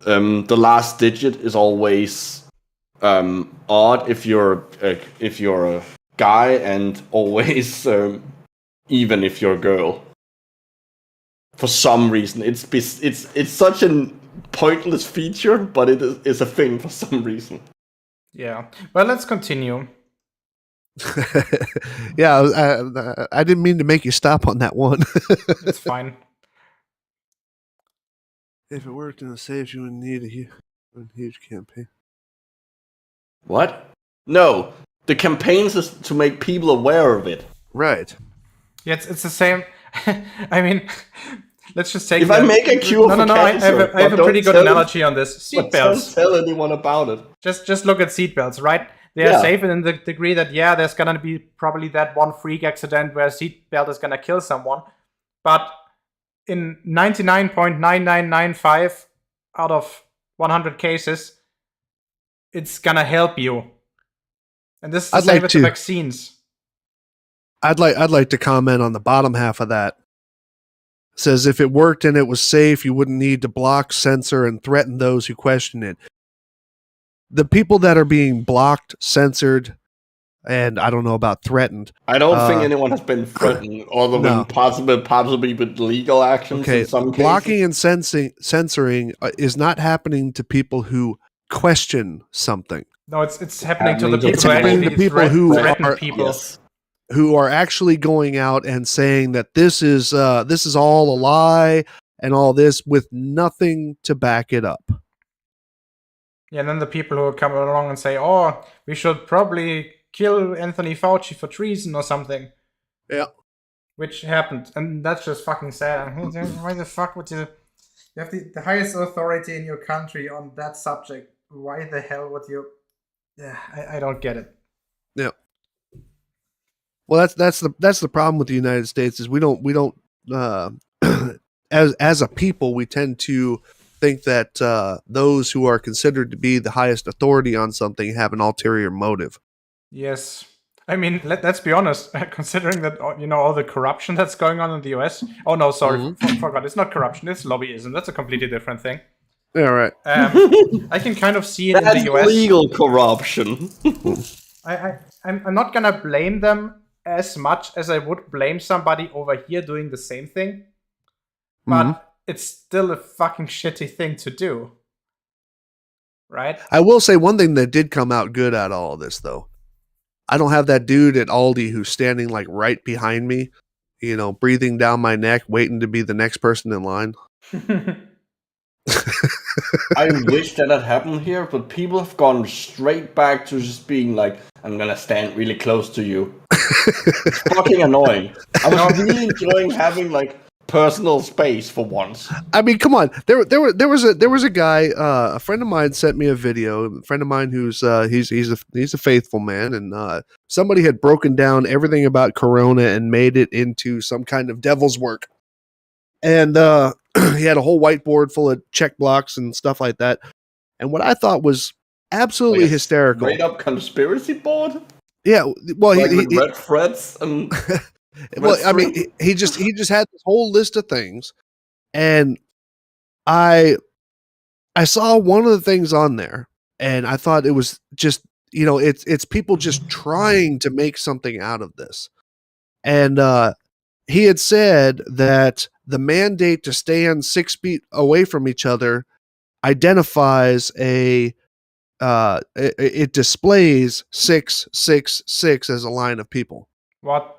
the last digit is always odd if you're a guy, and always even if you're a girl. For some reason, it's such a pointless feature, but it is a thing for some reason. Yeah. Well, let's continue. Yeah, I didn't mean to make you stop on that one. It's fine. If it worked in the Saves, you would need a huge campaign. What? No, the campaigns is to make people aware of it. Right. Yeah, it's the same. I mean, let's just take. If I make a cure for cancer, I have a pretty good analogy on this. Seatbelts. Don't tell anyone about it. Just look at seatbelts, right? They are safe in the degree that there's gonna be probably that one freak accident where a seatbelt is gonna kill someone, but in 99.9995 out of 100 cases, it's gonna help you. And this is the same with the vaccines. I'd like to comment on the bottom half of that. It says if it worked and it was safe, you wouldn't need to block, censor, and threaten those who question it. The people that are being blocked, censored, and I don't know about threatened. I don't think anyone has been threatened, other than possibly with legal actions. Okay, in some blocking cases. and censoring is not happening to people who question something. No, it's happening to the people who actually threaten people. Yes. Who are actually going out and saying that this is all a lie and all this with nothing to back it up. Yeah, and then the people who come along and say, "Oh, we should probably kill Anthony Fauci for treason or something." Yeah, which happened, and that's just fucking sad. Why the fuck would you? You have the highest authority in your country on that subject. Why the hell would you? Yeah, I don't get it. Yeah. Well, that's the problem with the United States is we don't as a people we tend to think that those who are considered to be the highest authority on something have an ulterior motive. Yes, I mean let's be honest. Considering that all the corruption that's going on in the US. Oh no, sorry, forgot. It's not corruption. It's lobbyism. That's a completely different thing. Yeah, right. I can kind of see it That's in the US. Legal corruption. I'm not gonna blame them as much as I would blame somebody over here doing the same thing, but it's still a fucking shitty thing to do, right? I will say one thing that did come out good out of all of this, though. I don't have that dude at Aldi who's standing like right behind me, breathing down my neck, waiting to be the next person in line. I wish that had happened here, but people have gone straight back to just being like, I'm gonna stand really close to you. It's fucking annoying. I was really enjoying having like personal space for once. I mean, come on. There was a guy. A friend of mine sent me a video. A friend of mine who's he's a faithful man, and somebody had broken down everything about Corona and made it into some kind of devil's work. And he had a whole whiteboard full of check blocks and stuff like that. And what I thought was absolutely Like a hysterical. Straight up conspiracy board. Yeah, well, Like he with red threads and. well, I mean, he just had this whole list of things, and I saw one of the things on there, and I thought it was just, it's people just trying to make something out of this. And he had said that the mandate to stand 6 feet away from each other identifies it displays 666 as a line of people. What?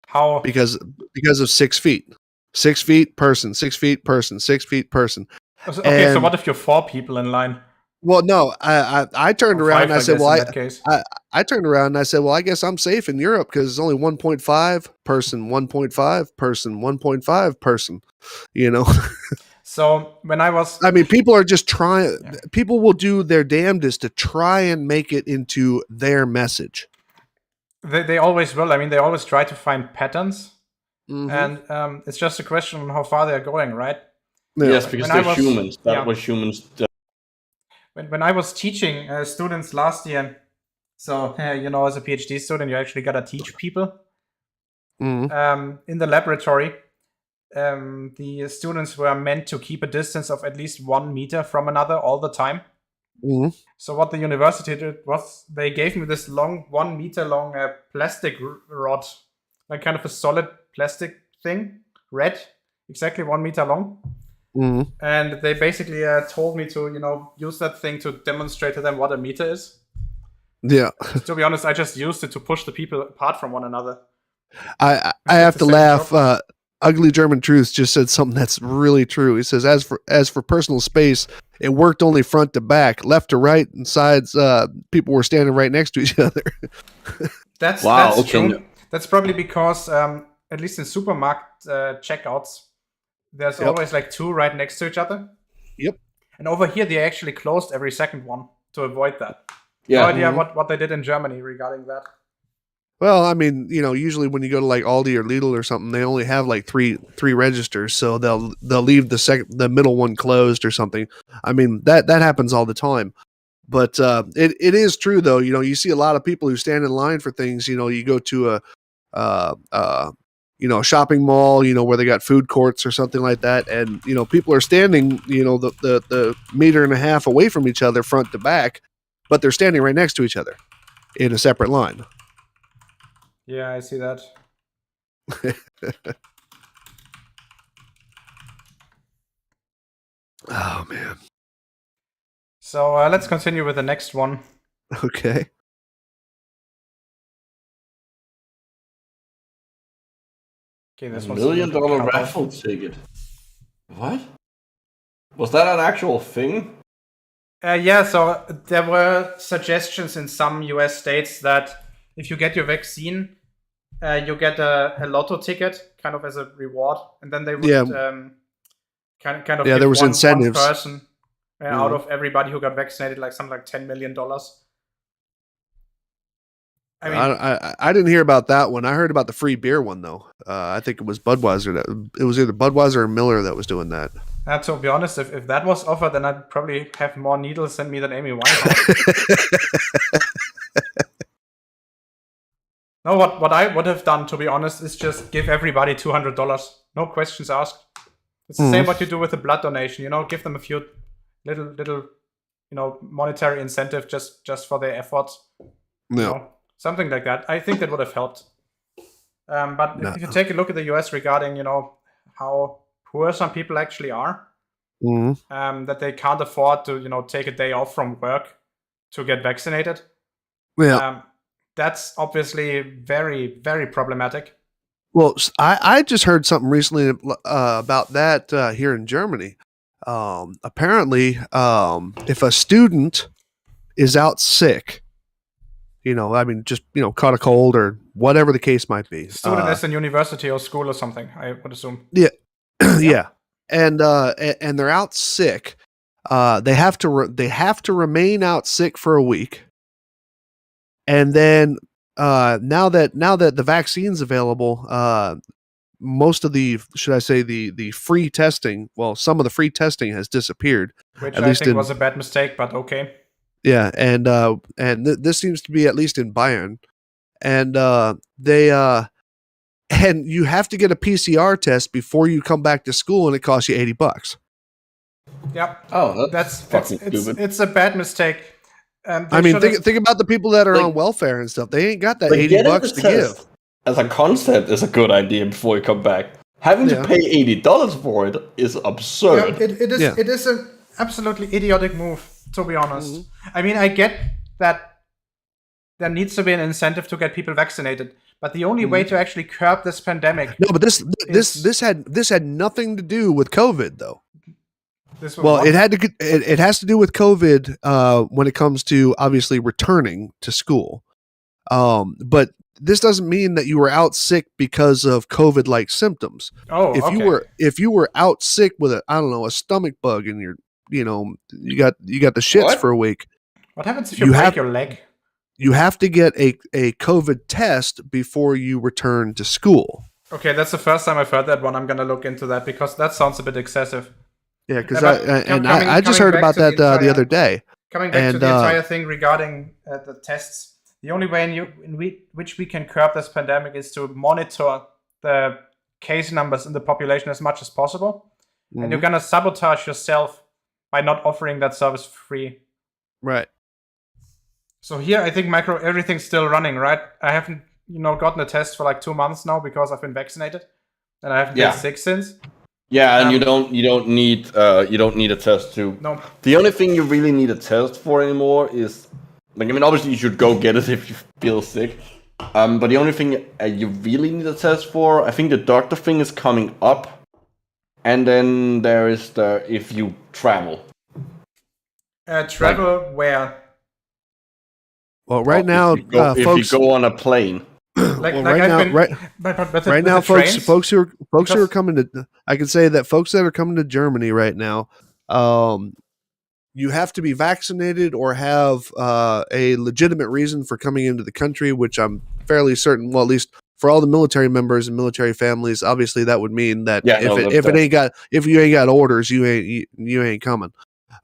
How? Because of 6 feet. 6 feet person, 6 feet person, 6 feet person. Okay, so what if you're 4 people in line? Well, no, I turned around and I said, well, I turned around and I said, well, I guess I'm safe in Europe because it's only 1.5 person, 1.5 person, 1.5 person, So when I was... I mean, people are just trying, people will do their damnedest to try and make it into their message. They always will. I mean, they always try to find patterns. Mm-hmm. And it's just a question on how far they're going, right? Yeah. Yes, because they're humans. That's what humans do. When I was teaching students last year, so, as a PhD student, you actually got to teach people. Mm-hmm. In the laboratory, the students were meant to keep a distance of at least 1 meter from another all the time. Mm-hmm. So what the university did was they gave me this 1 meter long plastic rod, like kind of a solid plastic thing, red, exactly 1 meter long. Mm-hmm. And they basically told me to, use that thing to demonstrate to them what a meter is. Yeah. To be honest, I just used it to push the people apart from one another. I have to laugh. Ugly German Truth just said something that's really true. He says, as for personal space, it worked only front to back, left to right, and sides. People were standing right next to each other. That's true. That's probably because, at least in supermarket checkouts, there's always like 2 right next to each other. Yep. And over here, they actually closed every second one to avoid that. Yeah. No idea what they did in Germany regarding that. Well, I mean, usually when you go to like Aldi or Lidl or something, they only have like three registers, so they'll leave the middle one closed or something. I mean, that happens all the time. But it is true though. You see a lot of people who stand in line for things. You go to a shopping mall, where they got food courts or something like that, and people are standing, the meter and a half away from each other, front to back, but they're standing right next to each other in a separate line. Yeah, I see that. Oh, man. So let's continue with the next one. Okay. Okay, this $1 one's million raffle ticket. What? Was that an actual thing? Yeah, so there were suggestions in some US states that if you get your vaccine, you get a lotto ticket, kind of as a reward, and then they would kind of give there was incentives. one person out of everybody who got vaccinated, like something like $10 million. I mean, I didn't hear about that one. I heard about the free beer one though. I think it was Budweiser. It was either Budweiser or Miller that was doing that. To be honest, if that was offered, then I'd probably have more needles in me than Amy Winehouse. No, what I would have done, to be honest, is just give everybody $200. No questions asked. It's the same what you do with a blood donation. Give them a few little monetary incentive just for their efforts. No. Something like that. I think that would have helped. But if you take a look at the US regarding, how poor some people actually are, that they can't afford to, take a day off from work to get vaccinated. Yeah. That's obviously very, very problematic. Well, I just heard something recently about that here in Germany. Apparently, if a student is out sick, I mean, just caught a cold or whatever the case might be. Student is in university or school or something, I would assume. Yeah, yeah, and they're out sick. They have to remain out sick for a week, and then now that the vaccine's available, most of the the free testing, well, some of the free testing has disappeared, which I think was a bad mistake, but okay. Yeah, and this seems to be at least in Bayern, and and you have to get a PCR test before you come back to school, and it costs you $80. Yep. Oh, that's fucking stupid. It's a bad mistake. I mean, think about the people that are on welfare and stuff. They ain't got that $80 to give. As a concept, is a good idea before you come back. Having to pay $80 for it is absurd. Yeah, it is an absolutely idiotic move, to be honest. Mm-hmm. I mean, I get that there needs to be an incentive to get people vaccinated, but the only way to actually curb this pandemic. No, but this had nothing to do with COVID, though. It has to do with COVID when it comes to obviously returning to school, but this doesn't mean that you were out sick because of COVID-like symptoms. Oh, if you were out sick with a stomach bug and you got the shits for a week. What happens if you break your leg? You have to get a COVID test before you return to school. Okay, that's the first time I've heard that one. I'm gonna look into that because that sounds a bit excessive. Yeah, because I just heard about that the other day. Coming back to the entire thing regarding the tests, the only way in which we can curb this pandemic is to monitor the case numbers in the population as much as possible. Mm-hmm. And you're going to sabotage yourself by not offering that service for free. Right. So here, I think everything's still running, right? I haven't, gotten a test for like 2 months now because I've been vaccinated, and I haven't been sick since. Yeah, and you don't need a test to. No. The only thing you really need a test for anymore is, obviously you should go get it if you feel sick. But the only thing you really need a test for, I think the doctor thing is coming up, and then there is if you travel. Where? Well, right now, if folks, you go on a plane. Right now, folks who are coming to, I can say that folks that are coming to Germany right now, you have to be vaccinated or have a legitimate reason for coming into the country, which I'm fairly certain. Well, at least for all the military members and military families, obviously that would mean that if you ain't got orders, you ain't coming.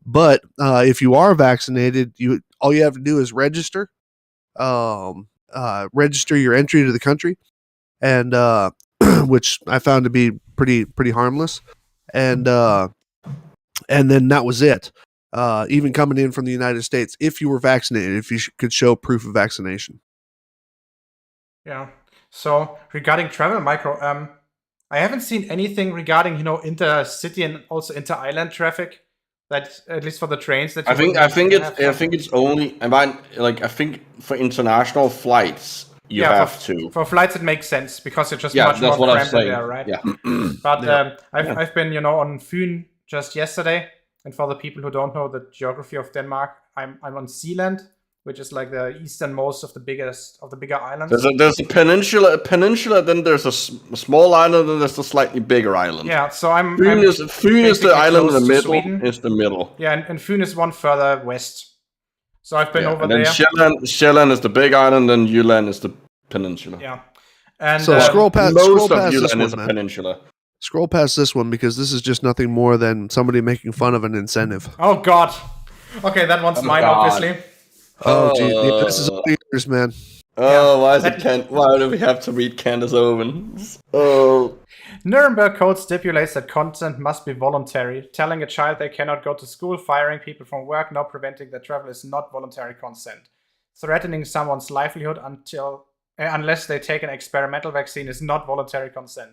But if you are vaccinated, all you have to do is register. Register your entry to the country, and which I found to be pretty harmless, and then that was it. Even coming in from the United States, if you were vaccinated, if you could show proof of vaccination. Yeah. So regarding travel, Micro, I haven't seen anything regarding intercity and also inter-island traffic. That at least for the trains that I think it's only I think for international flights you have to. For flights it makes sense because you're just much more cramped in there, right? Yeah. But I've been on Fyn just yesterday, and for the people who don't know the geography of Denmark, I'm on Sealand, which is like the easternmost of the bigger islands. There's a peninsula, then there's a small island, and there's a slightly bigger island. Yeah, so Fyn is the island in the middle. It's the middle. Yeah, and Fyn is one further west. So I've been over there. Sjælland is the big island, and Jylland is the peninsula. Yeah, and so scroll past Jylland this is one, a peninsula. Scroll past this one because this is just nothing more than somebody making fun of an incentive. Oh God. Okay, that one's mine, obviously. Oh, geez. Yeah, this is all yours, man. Why do we have to read Candace Owens? Oh. Nuremberg Code stipulates that consent must be voluntary. Telling a child they cannot go to school, firing people from work, nor preventing their travel is not voluntary consent. Threatening someone's livelihood unless they take an experimental vaccine is not voluntary consent.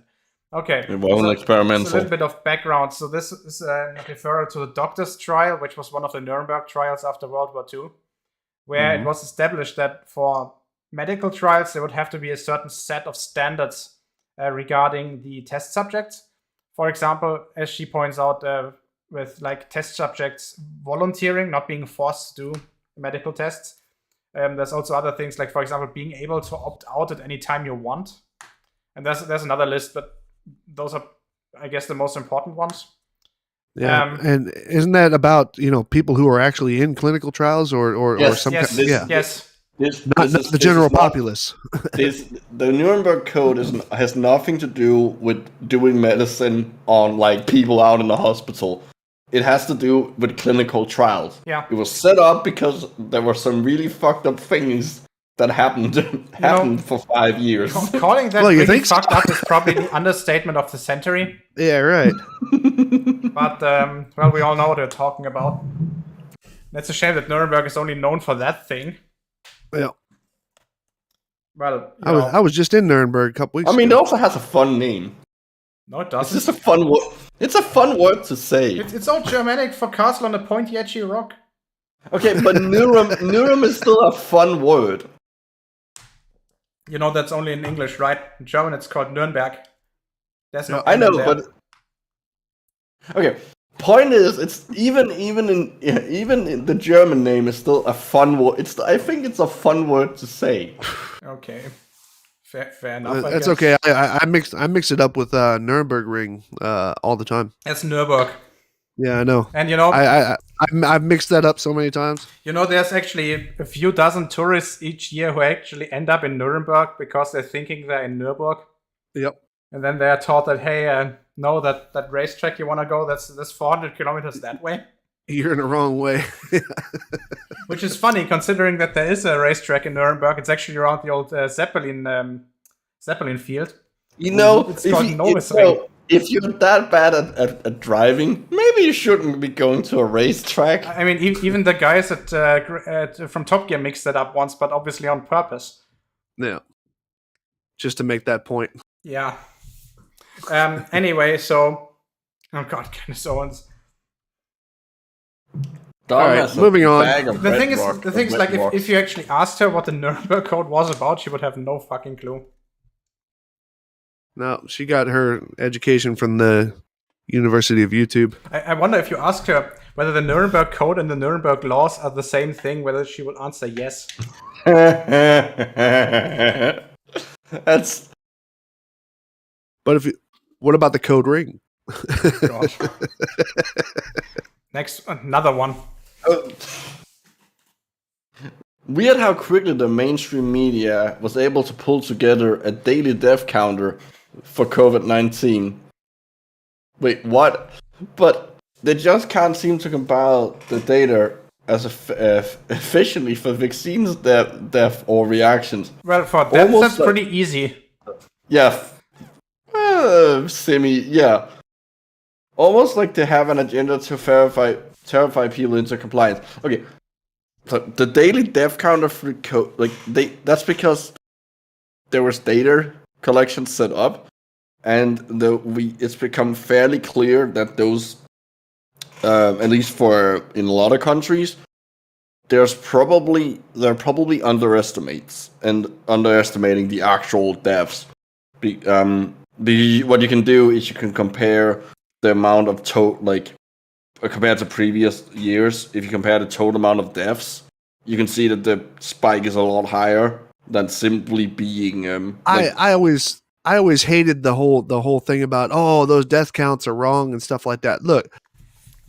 Okay. Experimental. A little bit of background. So this is a referral to the doctor's trial, which was one of the Nuremberg trials after World War II. Where it was established that for medical trials, there would have to be a certain set of standards regarding the test subjects. For example, as she points out, with like test subjects volunteering, not being forced to do medical tests, There's also other things like, for example, being able to opt out at any time you want. And there's another list, but those are, I guess, the most important ones. Yeah, and isn't that about people who are actually in clinical trials or some yes, kind? Yeah, yes. not the general populace. The Nuremberg Code has nothing to do with doing medicine on like people out in the hospital. It has to do with clinical trials. Yeah. It was set up because there were some really fucked up things that happened for 5 years. Calling that really fucked up is probably the understatement of the century. Yeah, right. But well, we all know what they're talking about. It's a shame that Nuremberg is only known for that thing. Yeah. Well, I was just in Nuremberg a couple weeks ago. it also has a fun name. No, it doesn't. It's just a fun word. It's a fun word to say. It's all Germanic for castle on a pointy edgy rock. Okay, but Nurem is still a fun word. That's only in English, right? In German, it's called Nuremberg. There's no. I know, but okay. Point is, it's even in the German name is still a fun word. I think it's a fun word to say. Okay, fair enough. That's okay. I mix it up with Nuremberg ring all the time. It's Nuremberg. Yeah, I know. And I've mixed that up so many times. There's actually a few dozen tourists each year who actually end up in Nuremberg because they're thinking they're in Nuremberg. Yep. And then they are taught that, hey, no, that racetrack you want to go, that's 400 kilometers that way. You're in the wrong way. Which is funny, considering that there is a racetrack in Nuremberg. It's actually around the old Zeppelin field. It's called Nuremberg. If you're that bad at driving, maybe you shouldn't be going to a racetrack. I mean, even the guys from Top Gear mixed that up once, but obviously on purpose. Yeah. Just to make that point. Yeah. Anyway, so... Oh god, Candace Owens. All right, moving on. The thing is, like, if you actually asked her what the Nuremberg Code was about, she would have no fucking clue. No, she got her education from the University of YouTube. I wonder if you asked her whether the Nuremberg Code and the Nuremberg laws are the same thing, whether she would answer yes. That's... But what about the code ring? God. Next, another one. Weird how quickly the mainstream media was able to pull together a daily death counter for COVID-19. Wait, what? But they just can't seem to compile the data as efficiently for vaccines death or reactions. Well, for that, that's pretty easy. Yeah. Yeah. Almost like they have an agenda to terrify people into compliance. Okay. So the daily death counter for that's because there was data collection set up, and it's become fairly clear that those, at least in a lot of countries, they're probably underestimating the actual deaths. What you can do is you can compare the amount of compared to previous years. If you compare the total amount of deaths, you can see that the spike is a lot higher than simply being. I always hated the whole thing about those death counts are wrong and stuff like that. Look,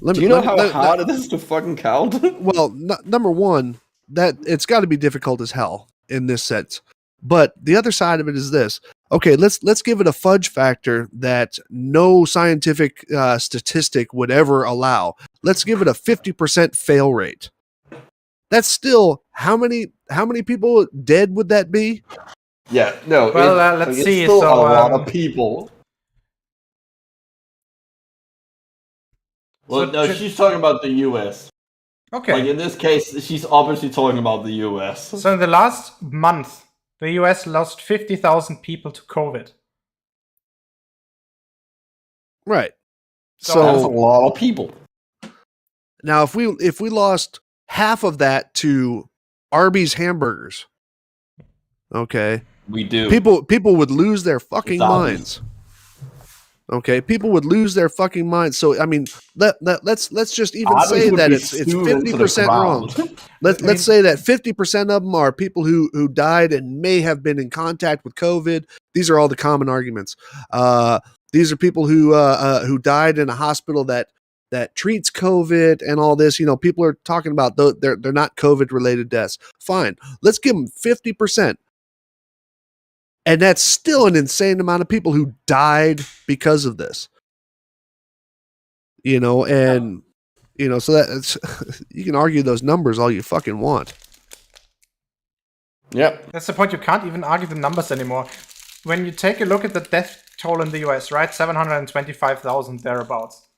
do you know how hard it is to fucking count? Well, number one, that it's got to be difficult as hell in this sense. But the other side of it is this. Okay, let's give it a fudge factor that no scientific statistic would ever allow. Let's give it a 50% fail rate. That's still how many people dead would that be? Yeah, no. Well, let's see. Still a lot of people. Well, no, she's talking about the U.S. Okay. Like in this case, she's obviously talking about the U.S. So in the last month, the US lost 50,000 people to COVID. Right. So that's a lot of people. Now, if we lost half of that to Arby's hamburgers, okay, we do. People would lose their fucking minds. Okay, people would lose their fucking minds. So I mean, let's just even Armies say would that be it's stewed into the 50% wrong. ground. Let's say that 50% of them are people who died and may have been in contact with COVID. These are all the common arguments. These are people who died in a hospital that treats COVID and all this. You know, people are talking about they're not COVID related deaths. Fine, let's give them 50%. And that's still an insane amount of people who died because of this. You know, and you know, so that's you can argue those numbers all you fucking want. Yep. That's the point. You can't even argue the numbers anymore. When you take a look at the death toll in the US, right? 725,000 thereabouts.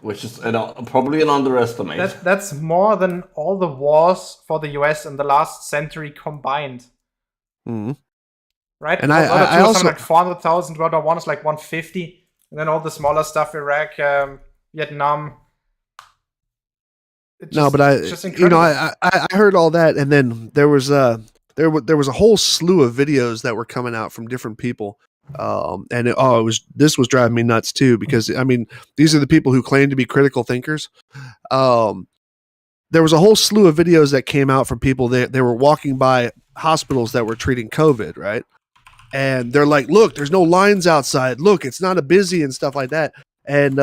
Which is probably an underestimate. That's more than all the wars for the US in the last century combined. Mm-hmm. Right? And World War II I was also something like 400,000, World War I is like 150, and then all the smaller stuff, Iraq, Vietnam. No, but I heard all that, and then there was a whole slew of videos that were coming out from different people, and this was driving me nuts too, because I mean, these are the people who claim to be critical thinkers. There was a whole slew of videos that came out from people they were walking by hospitals that were treating COVID, right? And they're like, look, there's no lines outside. Look, it's not a busy and stuff like that. And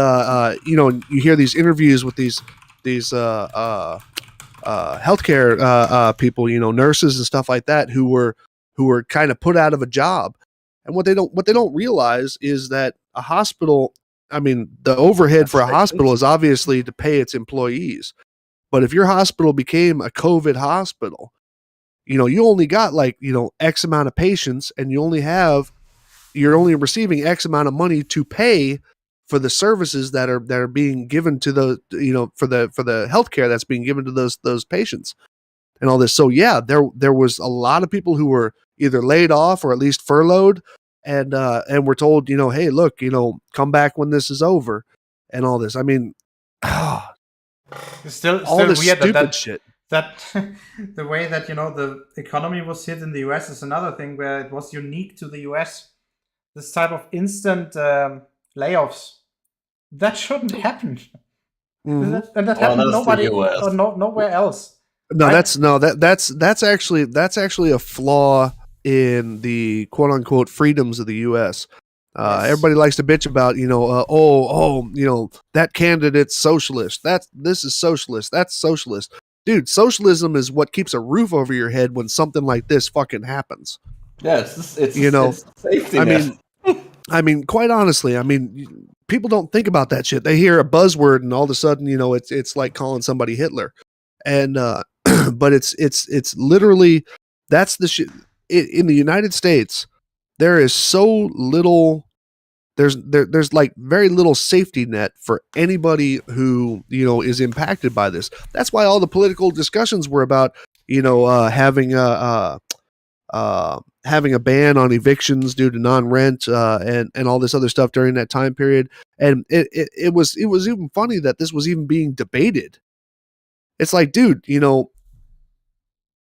you know, you hear these interviews with these healthcare people, you know, nurses and stuff like that, who were kind of put out of a job. And what they don't realize is that a hospital, I mean, the overhead for a hospital is obviously to pay its employees. But if your hospital became a COVID hospital, you know, you only got like, you know, X amount of patients, and you're only receiving X amount of money to pay for the services that are being given to the, you know, for the healthcare that's being given to those patients and all this. So yeah, there was a lot of people who were either laid off or at least furloughed, and were told, you know, hey, look, you know, come back when this is over and all this. I mean, it's still all this weird stupid shit. That the way that, you know, the economy was hit in the US is another thing where it was unique to the US. This type of instant layoffs, that shouldn't happen. Mm-hmm. That happened nowhere else. No, right? that's actually a flaw in the quote unquote freedoms of the US. Yes. Everybody likes to bitch about, you know, you know, that candidate's socialist. This is socialist. That's socialist. Dude, socialism is what keeps a roof over your head when something like this fucking happens. Yeah, it's you know, it's safety net. I mean, quite honestly, I mean, people don't think about that shit. They hear a buzzword and all of a sudden, you know, it's like calling somebody Hitler. And but it's literally, that's the shit. In the United States, there is so little, there's like very little safety net for anybody who, you know, is impacted by this. That's why all the political discussions were about, you know, having a ban on evictions due to non-rent and all this other stuff during that time period. And it was even funny that this was even being debated. It's like, dude, you know,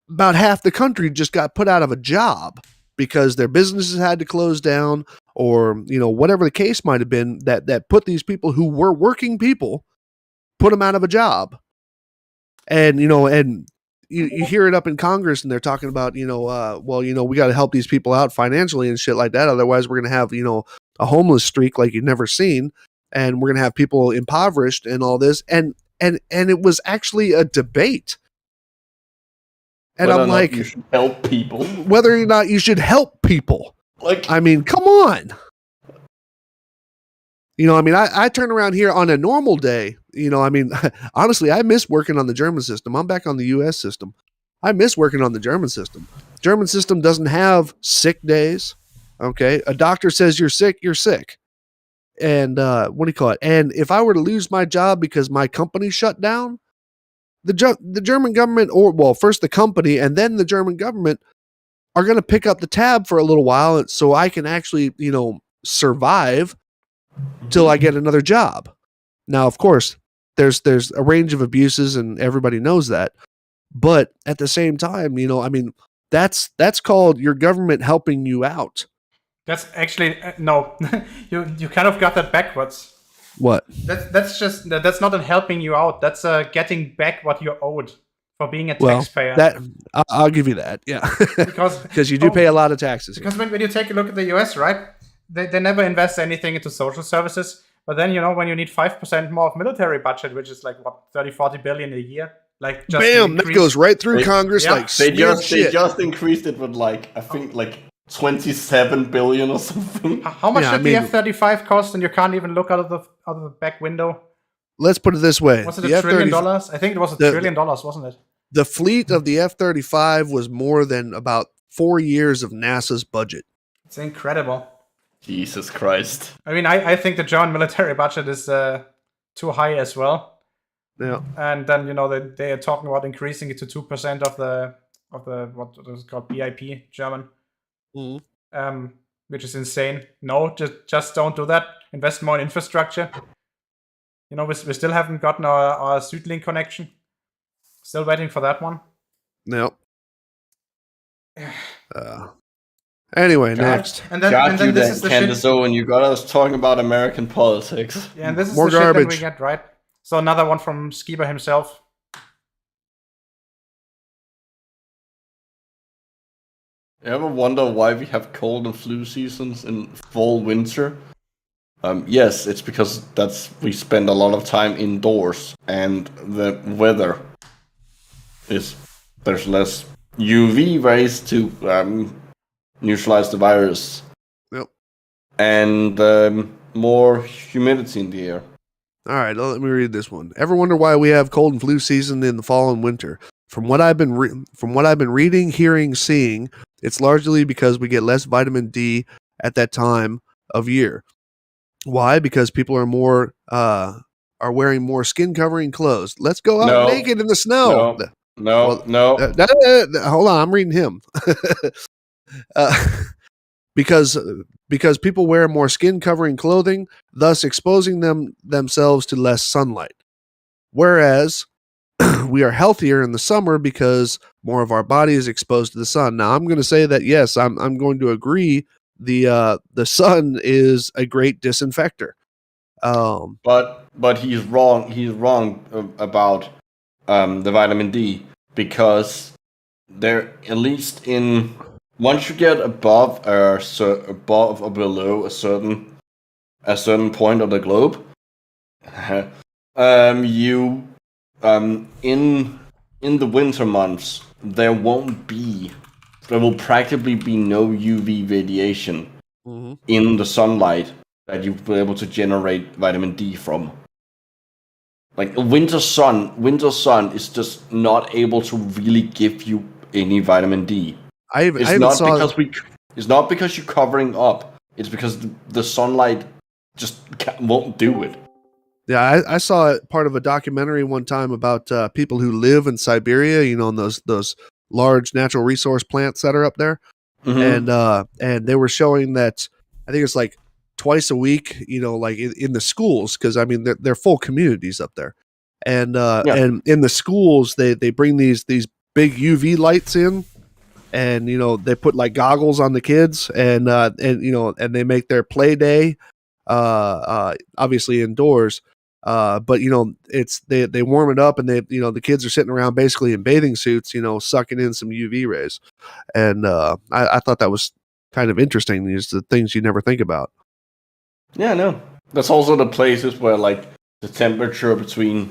about half the country just got put out of a job because their businesses had to close down, or, you know, whatever the case might have been, that put these people who were working people, put them out of a job. And, you know, and you hear it up in Congress, and they're talking about, you know, well, you know, we got to help these people out financially and shit like that. Otherwise, we're going to have, you know, a homeless streak like you've never seen, and we're going to have people impoverished and all this. And it was actually a debate. And I'm like, you should help people. Whether or not you should help people. Like, I mean, come on. You know, I mean, I turn around here on a normal day. You know, I mean, honestly, I miss working on the German system. I'm back on the US system. I miss working on the German system. German system doesn't have sick days. Okay. A doctor says you're sick, you're sick. And what do you call it? And if I were to lose my job because my company shut down, the German government, or, well, first the company and then the German government, are going to pick up the tab for a little while so I can actually, you know, survive till I get another job. Now, of course, there's a range of abuses, and everybody knows that. But at the same time, you know, I mean, that's called your government helping you out. That's actually no. you kind of got that backwards. What? That's not helping you out. That's getting back what you're owed for being a Well, taxpayer. that I'll give you that. Yeah, because you do pay a lot of taxes. Because when you take a look at the US, right, they never invest anything into social services. But then, when you need 5% more of military budget, which is like, what, 30-40 billion a year? Like, just bam, that goes right through Congress. Yeah. Like They smeared just shit. increased it with I think 27 billion or something. How much did the F-35 cost? And you can't even look out of the back window. Let's put it this way: was it $1 trillion? I think it was $1 trillion, wasn't it? The fleet of the F-35 was more than about 4 years of NASA's budget. It's incredible. Jesus Christ! I mean, I think the German military budget is too high as well. Yeah. And then they are talking about increasing it to 2% of the what is it called, BIP German, which is insane. No, just don't do that. Invest more in infrastructure. We still haven't gotten our Südlink connection. Still waiting for that one. No. Anyway, next. And then this is the Candace shit. Owen, you got us talking about American politics. Yeah, and this is More the garbage. shit that we get, right? So another one from Skiba himself. You ever wonder why we have cold and flu seasons in fall, winter? Yes, it's because we spend a lot of time indoors, and the weather there's less UV rays to neutralize the virus. Yep. And more humidity in the air. All right, let me read this one. Ever wonder why we have cold and flu season in the fall and winter? From what I've been reading, hearing, seeing, it's largely because we get less vitamin D at that time of year. Why? Because people are wearing more skin covering clothes. Let's go out naked in the snow. No. Hold on, I'm reading him. Because people wear more skin covering clothing, thus exposing themselves to less sunlight. Whereas we are healthier in the summer because more of our body is exposed to the sun. Now, I'm going to say that yes, I'm going to agree. The sun is a great disinfector. But he's wrong. He's wrong about the vitamin D, because there, at least once you get above or below a certain point of the globe, you in the winter months there will practically be no UV radiation in the sunlight that you'll be able to generate vitamin D from. Like winter sun is just not able to really give you any vitamin D. It's not because you're covering up. It's because the sunlight just won't do it. Yeah, I saw part of a documentary one time about people who live in Siberia. In those large natural resource plants that are up there, and they were showing that I think it's like twice a week. Like in the schools, because I mean they're full communities up there, and in the schools they bring these big UV lights in. And they put like goggles on the kids, and they make their play day, obviously indoors. But it's they warm it up, and the kids are sitting around basically in bathing suits, sucking in some UV rays. And I thought that was kind of interesting. These are the things you never think about. Yeah, no, that's also the places where like the temperature between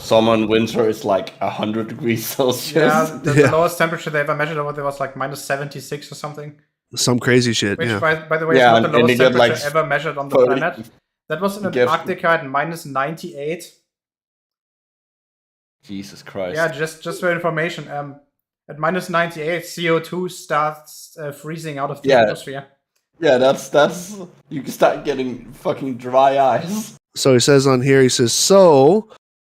summer and winter is like 100 degrees Celsius. Yeah, the lowest temperature they ever measured over there was like -76 or something. Some crazy shit. Which, yeah. by the way, is not the lowest temperature ever measured on the planet. That was in Antarctica at -98. Jesus Christ. Yeah, just for information, at -98, CO2 starts freezing out of the atmosphere. Yeah, that's you can start getting fucking dry eyes. So he says on here,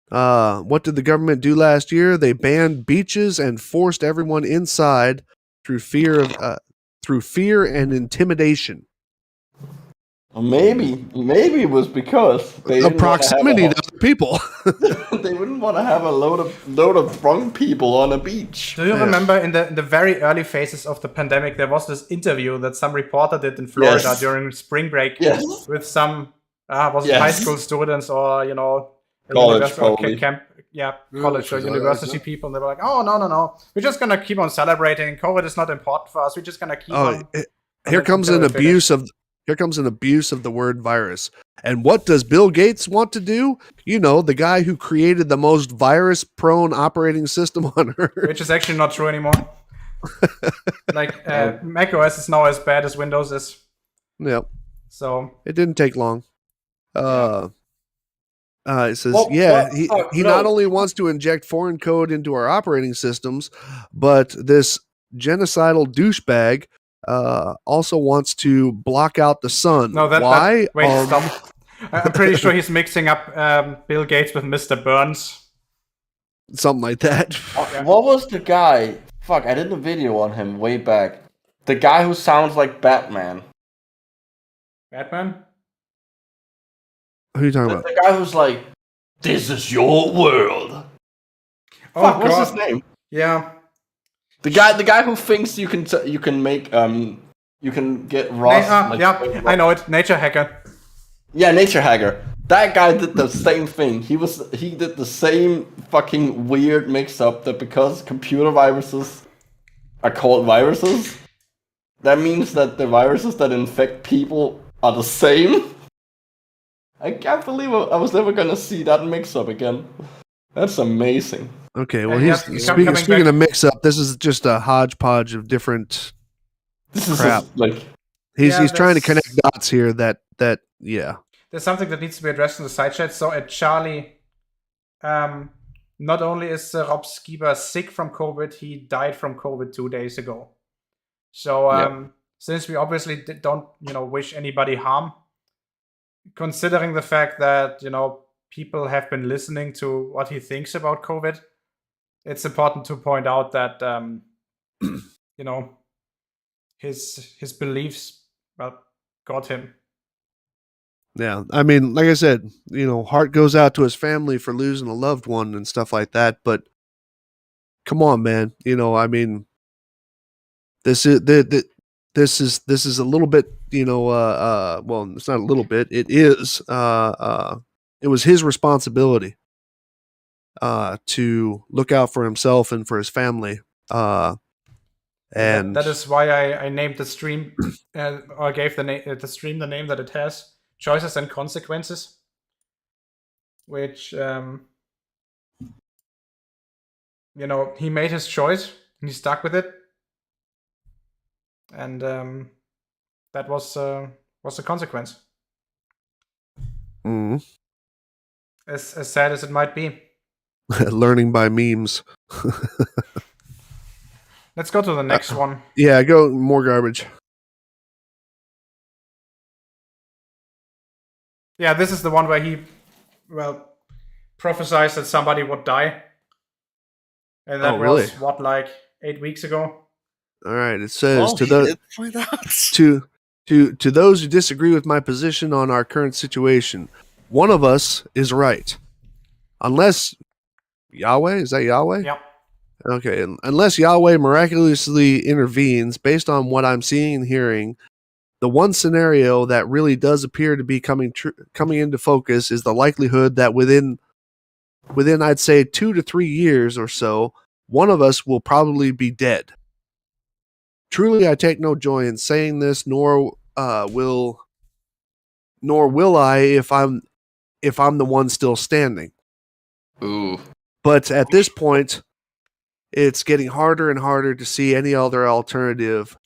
what did the government do last year? They banned beaches and forced everyone inside through fear and intimidation. Maybe it was because they A didn't want to have proximity to other people. they wouldn't want to have a load of drunk people on a beach. Do you remember in the very early phases of the pandemic, there was this interview that some reporter did in Florida Yes. during spring break Yes. with some was it Yes. high school students or a College, university or probably. college or university people, and they were like, "Oh no, we're just gonna keep on celebrating. COVID is not important for us. We're just gonna keep on." Here comes an abuse of the word virus. And what does Bill Gates want to do? The guy who created the most virus-prone operating system on Earth. Which is actually not true anymore. Like Mac OS is now as bad as Windows is. Yep. So it didn't take long. It says, he not only wants to inject foreign code into our operating systems, but this genocidal douchebag also wants to block out the sun. No, why? Wait, stop. I'm pretty sure he's mixing up Bill Gates with Mr. Burns. Something like that. What was the guy? Fuck, I did a video on him way back. The guy who sounds like Batman. Batman? Who are you talking about? The guy who's like, "This is your world." Oh, Fuck, what's God. his name? Yeah. The guy who thinks you can make you can get Ross. I know it. Nature hacker. Yeah, Nature Hacker. That guy did the same thing. He did the same fucking weird mix-up that because computer viruses are called viruses, that means that the viruses that infect people are the same. I can't believe I was never gonna see that mix-up again. That's amazing. Okay, well, Yeah, speaking of mix-up, this is just a hodgepodge of different crap. He's trying to connect dots here that There's something that needs to be addressed in the side chat. So at Charlie, not only is Rob Skiba sick from COVID, he died from COVID 2 days ago. So since we obviously don't wish anybody harm, considering the fact that people have been listening to what he thinks about COVID, it's important to point out that his beliefs got him. Yeah, I mean, like I said, heart goes out to his family for losing a loved one and stuff like that. But come on, man, I mean, this is a little bit, well, it's not a little bit. It is. It was his responsibility to look out for himself and for his family. And that is why I named the stream, or gave the stream the name that it has. Choices and Consequences, which he made his choice and he stuck with it, and that was the consequence. As sad as it might be. Learning by memes. Let's go to the next one. Yeah, go more garbage. Yeah, this is the one where he, prophesied that somebody would die. And that was, like 8 weeks ago? All right, it says, to those who disagree with my position on our current situation, one of us is right. Unless Yahweh, is that Yahweh? Yep. Okay, unless Yahweh miraculously intervenes, based on what I'm seeing and hearing, the one scenario that really does appear to be coming into focus is the likelihood that within I'd say 2 to 3 years or so, one of us will probably be dead. Truly, I take no joy in saying this, nor will I if I'm the one still standing. Ooh. But at this point, it's getting harder and harder to see any other alternative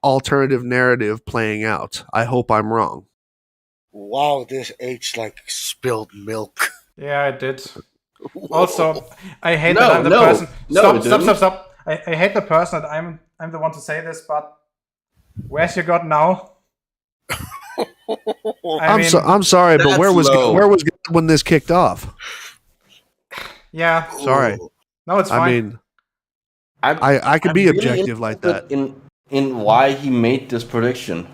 narrative playing out. I hope I'm wrong. Wow, this aged like spilled milk. Yeah, it did. Also, I hate that I'm the person. Stop. I hate the person that I'm the one to say this, but where's your God now? I'm sorry, but where was God when this kicked off? Yeah. Sorry. No, it's fine. I mean, I could be really objective like that. In why he made this prediction.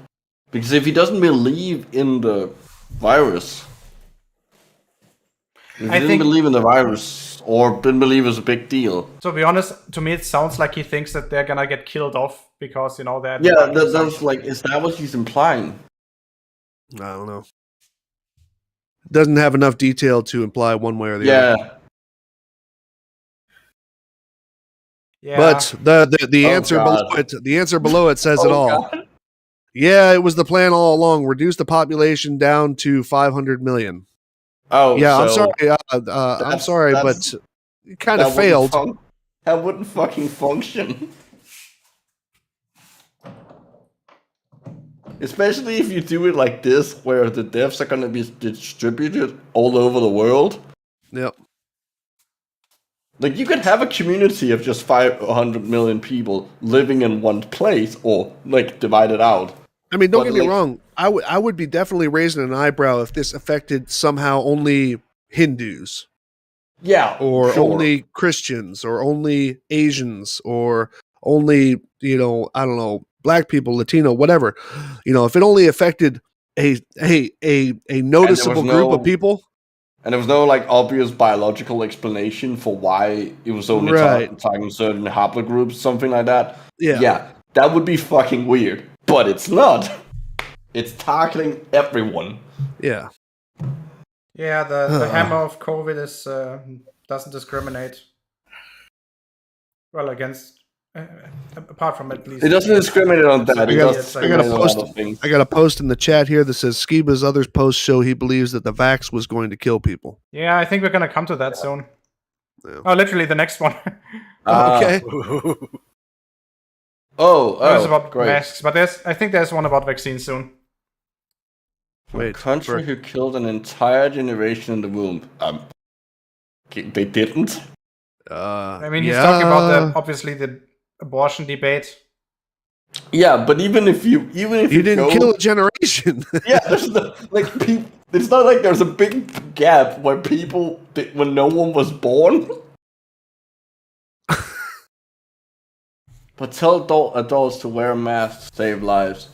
Because if he doesn't believe in the virus, if he I didn't think- believe in the virus or didn't believe it was a big deal. To be honest, to me it sounds like he thinks that they're gonna get killed off because they're Yeah, debunking that's something. like, is that what he's implying? I don't know. Doesn't have enough detail to imply one way or the other. Yeah. Yeah. But the Oh, answer God. below it says it all. God. Yeah, it was the plan all along. Reduce the population down to 500 million. Oh, Yeah, I'm so sorry. I'm sorry, but that's- it kind that of wouldn't failed. that wouldn't fucking function. Especially if you do it like this, where the deaths are going to be distributed all over the world. Yep. Like, you could have a community of just 500 million people living in one place, or, like, divided out. I mean, don't But, get me like- wrong. I would be definitely raising an eyebrow if this affected somehow only Hindus Yeah, or sure. only Christians or only Asians or only, I don't know, black people, Latino, whatever. If it only affected a noticeable group of people. And there was no, like, obvious biological explanation for why it was only Right. targeting certain haplogroups, something like that. Yeah. Yeah, that would be fucking weird. But it's not. It's targeting everyone. Yeah. Yeah, the hammer of COVID is doesn't discriminate. Well, against apart from at least It doesn't discriminate on that. I It gotta- does I gotta discriminate on post- other things. I got a post in the chat here that says Skiba's others posts show he believes that the vax was going to kill people. Yeah, I think we're gonna come to that soon. Yeah. Oh, literally the next one. Okay. That was about great. masks, but I think there's one about vaccines soon. Wait. A country who killed an entire generation in the womb. They didn't. I mean, he's talking about obviously the abortion debate. Yeah, but even if you You didn't go, kill a generation. yeah, there's no, like it's not like there's a big gap where when no one was born. But tell adults to wear masks to save lives.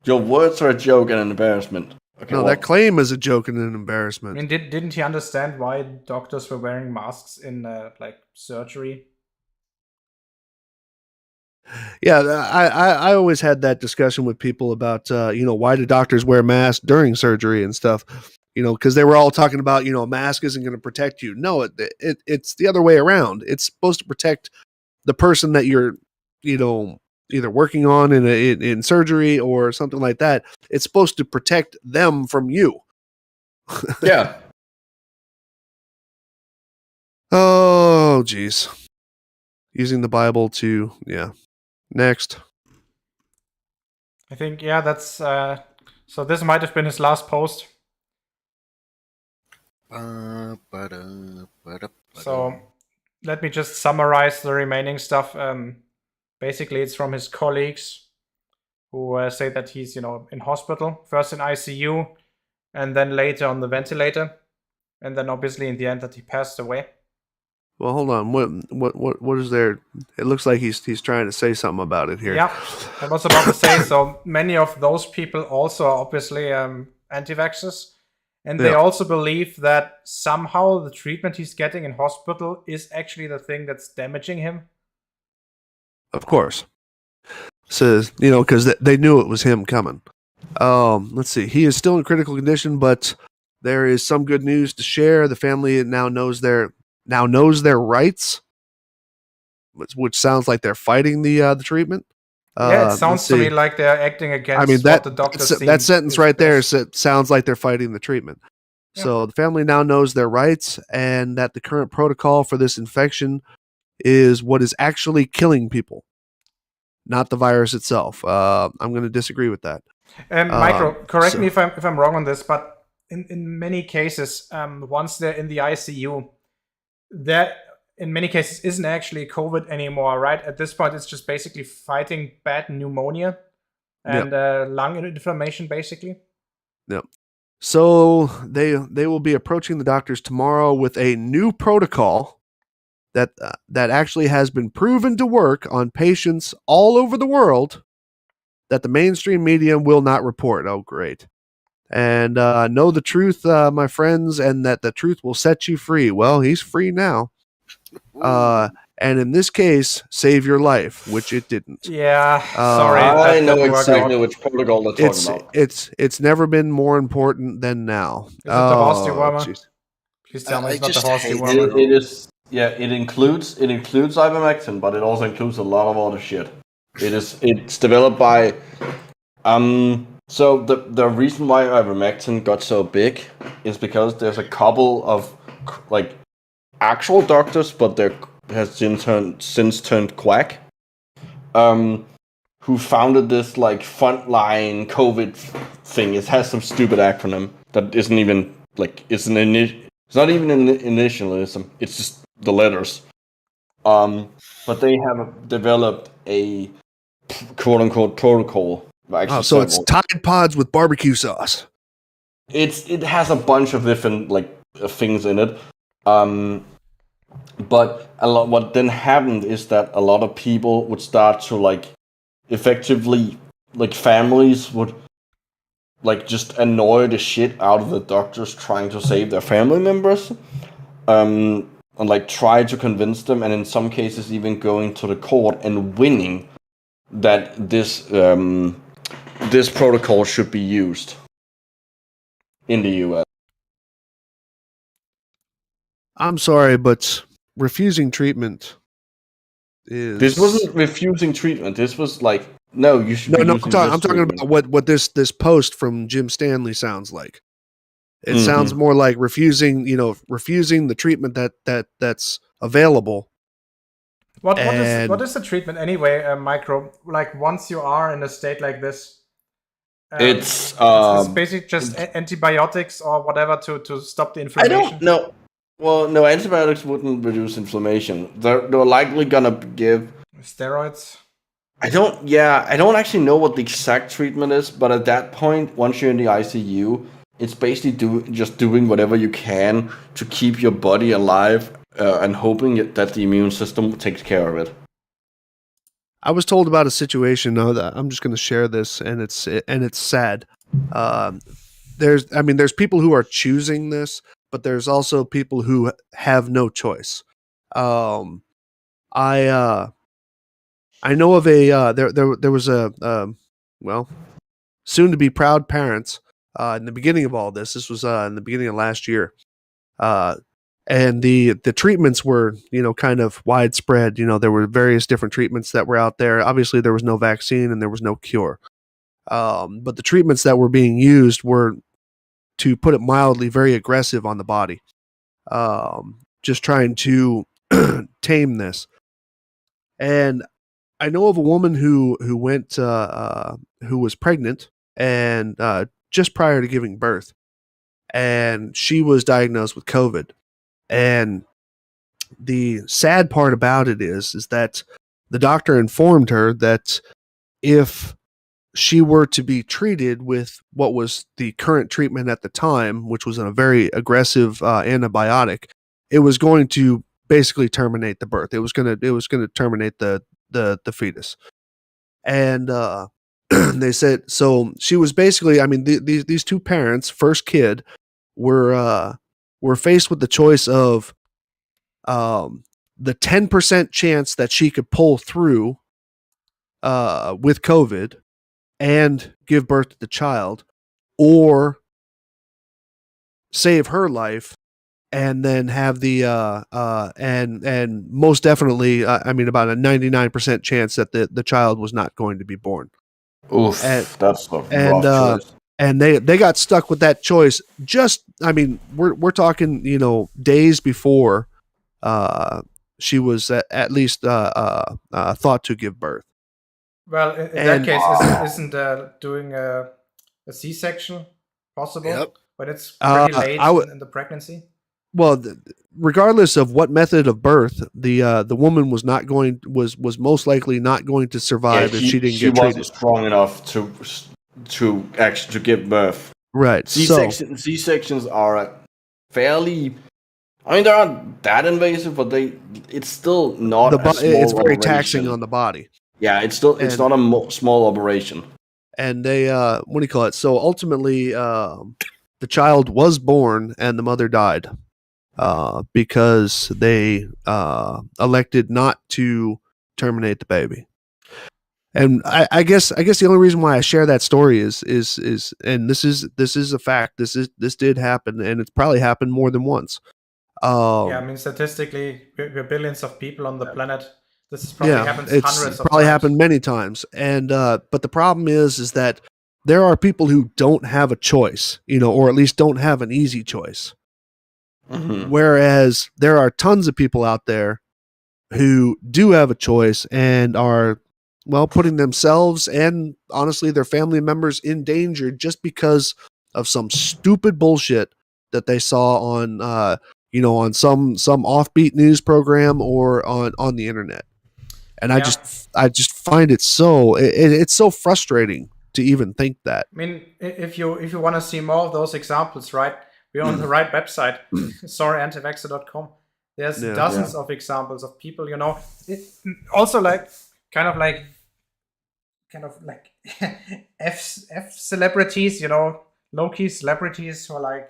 Your words are a joke and an embarrassment. Okay, No, well, that claim is a joke and an I embarrassment. mean, didn't he understand why doctors were wearing masks in like surgery? Yeah, I always had that discussion with people about why do doctors wear masks during surgery and stuff. Because they were all talking about a mask isn't going to protect you. No, it's the other way around. It's supposed to protect the person that you're either working on in surgery or something like that. It's supposed to protect them from you. yeah. Oh, geez. Using the Bible to next. I think that's so. This might have been his last post. So let me just summarize the remaining stuff. Basically, it's from his colleagues who say that he's in hospital, first in ICU, and then later on the ventilator, and then obviously in the end that he passed away. Well, hold on. What is there? It looks like he's trying to say something about it here. Yeah, I was about to say. So many of those people also are obviously anti-vaxxers, and they also believe that somehow the treatment he's getting in hospital is actually the thing that's damaging him. Of course. Says, because they knew it was him coming. Let's see. He is still in critical condition, but there is some good news to share. The family now knows their rights, which sounds like they're fighting the treatment. Yeah, it sounds to me like they're acting against what the doctors that sentence right there sounds like they're fighting the treatment. Yeah. So the family now knows their rights and that the current protocol for this infection is what is actually killing people, not the virus itself. I'm going to disagree with that. Micro, correct me if I'm wrong on this, but in many cases, once they're in the ICU, that in many cases isn't actually COVID anymore, right? At this point, it's just basically fighting bad pneumonia and lung inflammation, basically. Yep. So they will be approaching the doctors tomorrow with a new protocol that actually has been proven to work on patients all over the world that the mainstream media will not report. Oh, great. And know the truth, my friends, and that the truth will set you free. Well, he's free now. And in this case, save your life, which it didn't. Yeah, sorry. I that know didn't work exactly out. which protocol they're talking about. It's never been more important than now. Is it the horse dewormer? Jeez. Please tell me I it's not the just horse hate dewormer. It is. Yeah, it includes ivermectin, but it also includes a lot of other shit. It's developed by So the reason why ivermectin got so big is because there's a couple of like actual doctors, but they has since turned quack. Who founded this like frontline COVID thing? It has some stupid acronym that isn't even like it's not even an initialism. It's just the letters. But they have developed a quote unquote protocol. Oh, so it's Tide Pods with barbecue sauce. It has a bunch of different like things in it. But what then happened is that a lot of people would start to like effectively like families would like just annoy the shit out of the doctors trying to save their family members. And like try to convince them, and in some cases even going to the court and winning that this protocol should be used in the US. I'm sorry, but refusing treatment is... This wasn't refusing treatment. This was like, no, you should. No, I'm talking about what this post from Jim Stanley sounds like. It sounds more like refusing the treatment that's available. What is the treatment anyway, Micro? Like once you are in a state like this, it's basically just antibiotics or whatever to stop the inflammation. I don't know. Well, no, antibiotics wouldn't reduce inflammation. They're likely gonna give steroids. I don't actually know what the exact treatment is, but at that point, once you're in the ICU, it's basically just doing whatever you can to keep your body alive and hoping that the immune system takes care of it. I was told about a situation. I'm just going to share this, and it's sad. There's people who are choosing this, but there's also people who have no choice. I know of a there was a soon to be proud parents in the beginning of all this. This was in the beginning of last year, and the treatments were kind of widespread. There were various different treatments that were out there. Obviously, there was no vaccine and there was no cure, but the treatments that were being used were, to put it mildly, very aggressive on the body, just trying to tame this. And I know of a woman who went who was pregnant and just prior to giving birth, and she was diagnosed with COVID. And the sad part about it is that the doctor informed her that if she were to be treated with what was the current treatment at the time, which was a very aggressive antibiotic, it was going to basically terminate the birth. It was going to terminate the fetus. And they said, so she was basically, these two parents, first kid, were faced with the choice of the 10% chance that she could pull through with COVID and give birth to the child, or save her life and then have the and most definitely about a 99% chance that the child was not going to be born. Oof, that's a rough choice. And they got stuck with that choice. Just, we're talking, days before she was at least thought to give birth. Well, in that case, isn't doing a C-section possible? Yep. But it's pretty late in the pregnancy. Well, regardless of what method of birth, the woman was most likely not going to survive if she didn't get treated. She wasn't strong enough to actually give birth. Right. C-sections are fairly. They're not that invasive, but it's still not. It's very taxing on the body. Yeah, it's not a small operation. and they what do you call it? So ultimately, the child was born and the mother died because they elected not to terminate the baby. And I guess the only reason why I share that story is and this is a fact. This did happen, and it's probably happened more than once. Yeah, I mean, statistically, we're billions of people on the planet. This has probably happens it's hundreds of probably times. happened many times. And but the problem is that there are people who don't have a choice, or at least don't have an easy choice. Mhm. Whereas there are tons of people out there who do have a choice and are, well, putting themselves and honestly their family members in danger just because of some stupid bullshit that they saw on on some offbeat news program or on the internet. And Yeah. I just find it so it's so frustrating to even think that. I mean, if you want to see more of those examples, right? We're on the right website. Sorry, antivaxxer.com. There's Yeah. dozens of examples of people, also kind of like F celebrities, low-key celebrities who are like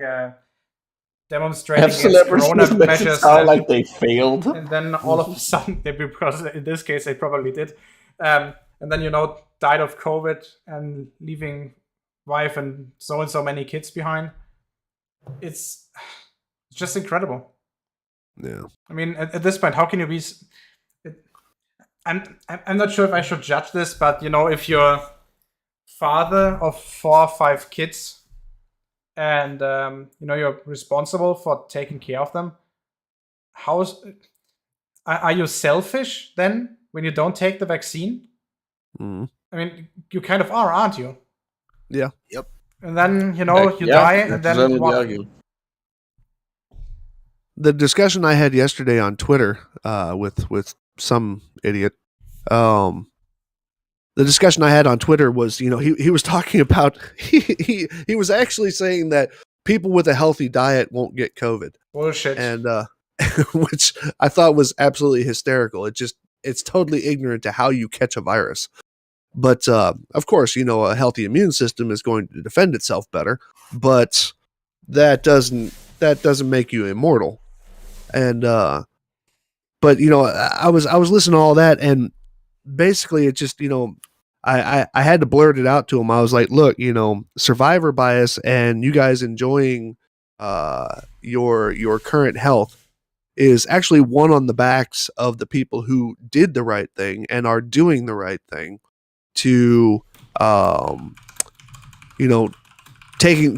demonstrating Have against celebrities corona make it measures, sound like they failed? and then all of a sudden, because in this case they probably did, and then died of COVID and leaving wife and so many kids behind. It's just incredible. Yeah. I mean, at this point, how can you be? I'm not sure if I should judge this, but if you're father of 4 or 5 kids, and you're responsible for taking care of them, are you selfish then when you don't take the vaccine? Mhm. I mean, you kind of are, aren't you? Yeah. Yep. And then you die, and then what? The discussion I had yesterday on Twitter with some idiot, the discussion I had on Twitter was, he was talking about he was actually saying that people with a healthy diet won't get COVID, Bullshit. and which I thought was absolutely hysterical. It's totally ignorant to how you catch a virus. But of course, a healthy immune system is going to defend itself better, but that doesn't make you immortal. And but I was listening to all that, and basically it just I had to blurt it out to him. I was like, look, survivor bias and you guys enjoying your current health is actually one on the backs of the people who did the right thing and are doing the right thing to taking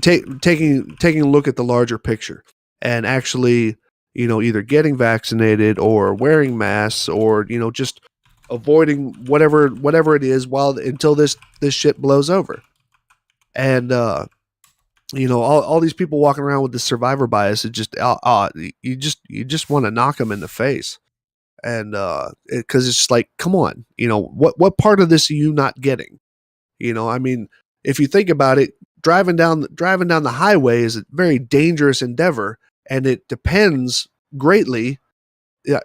a look at the larger picture and actually either getting vaccinated or wearing masks or just avoiding whatever it is until this shit blows over. And all these people walking around with the survivor bias, it just you just want to knock them in the face. And because it's like, come on, what part of this are you not getting? I mean, if you think about it, driving down the highway is a very dangerous endeavor, and it depends greatly.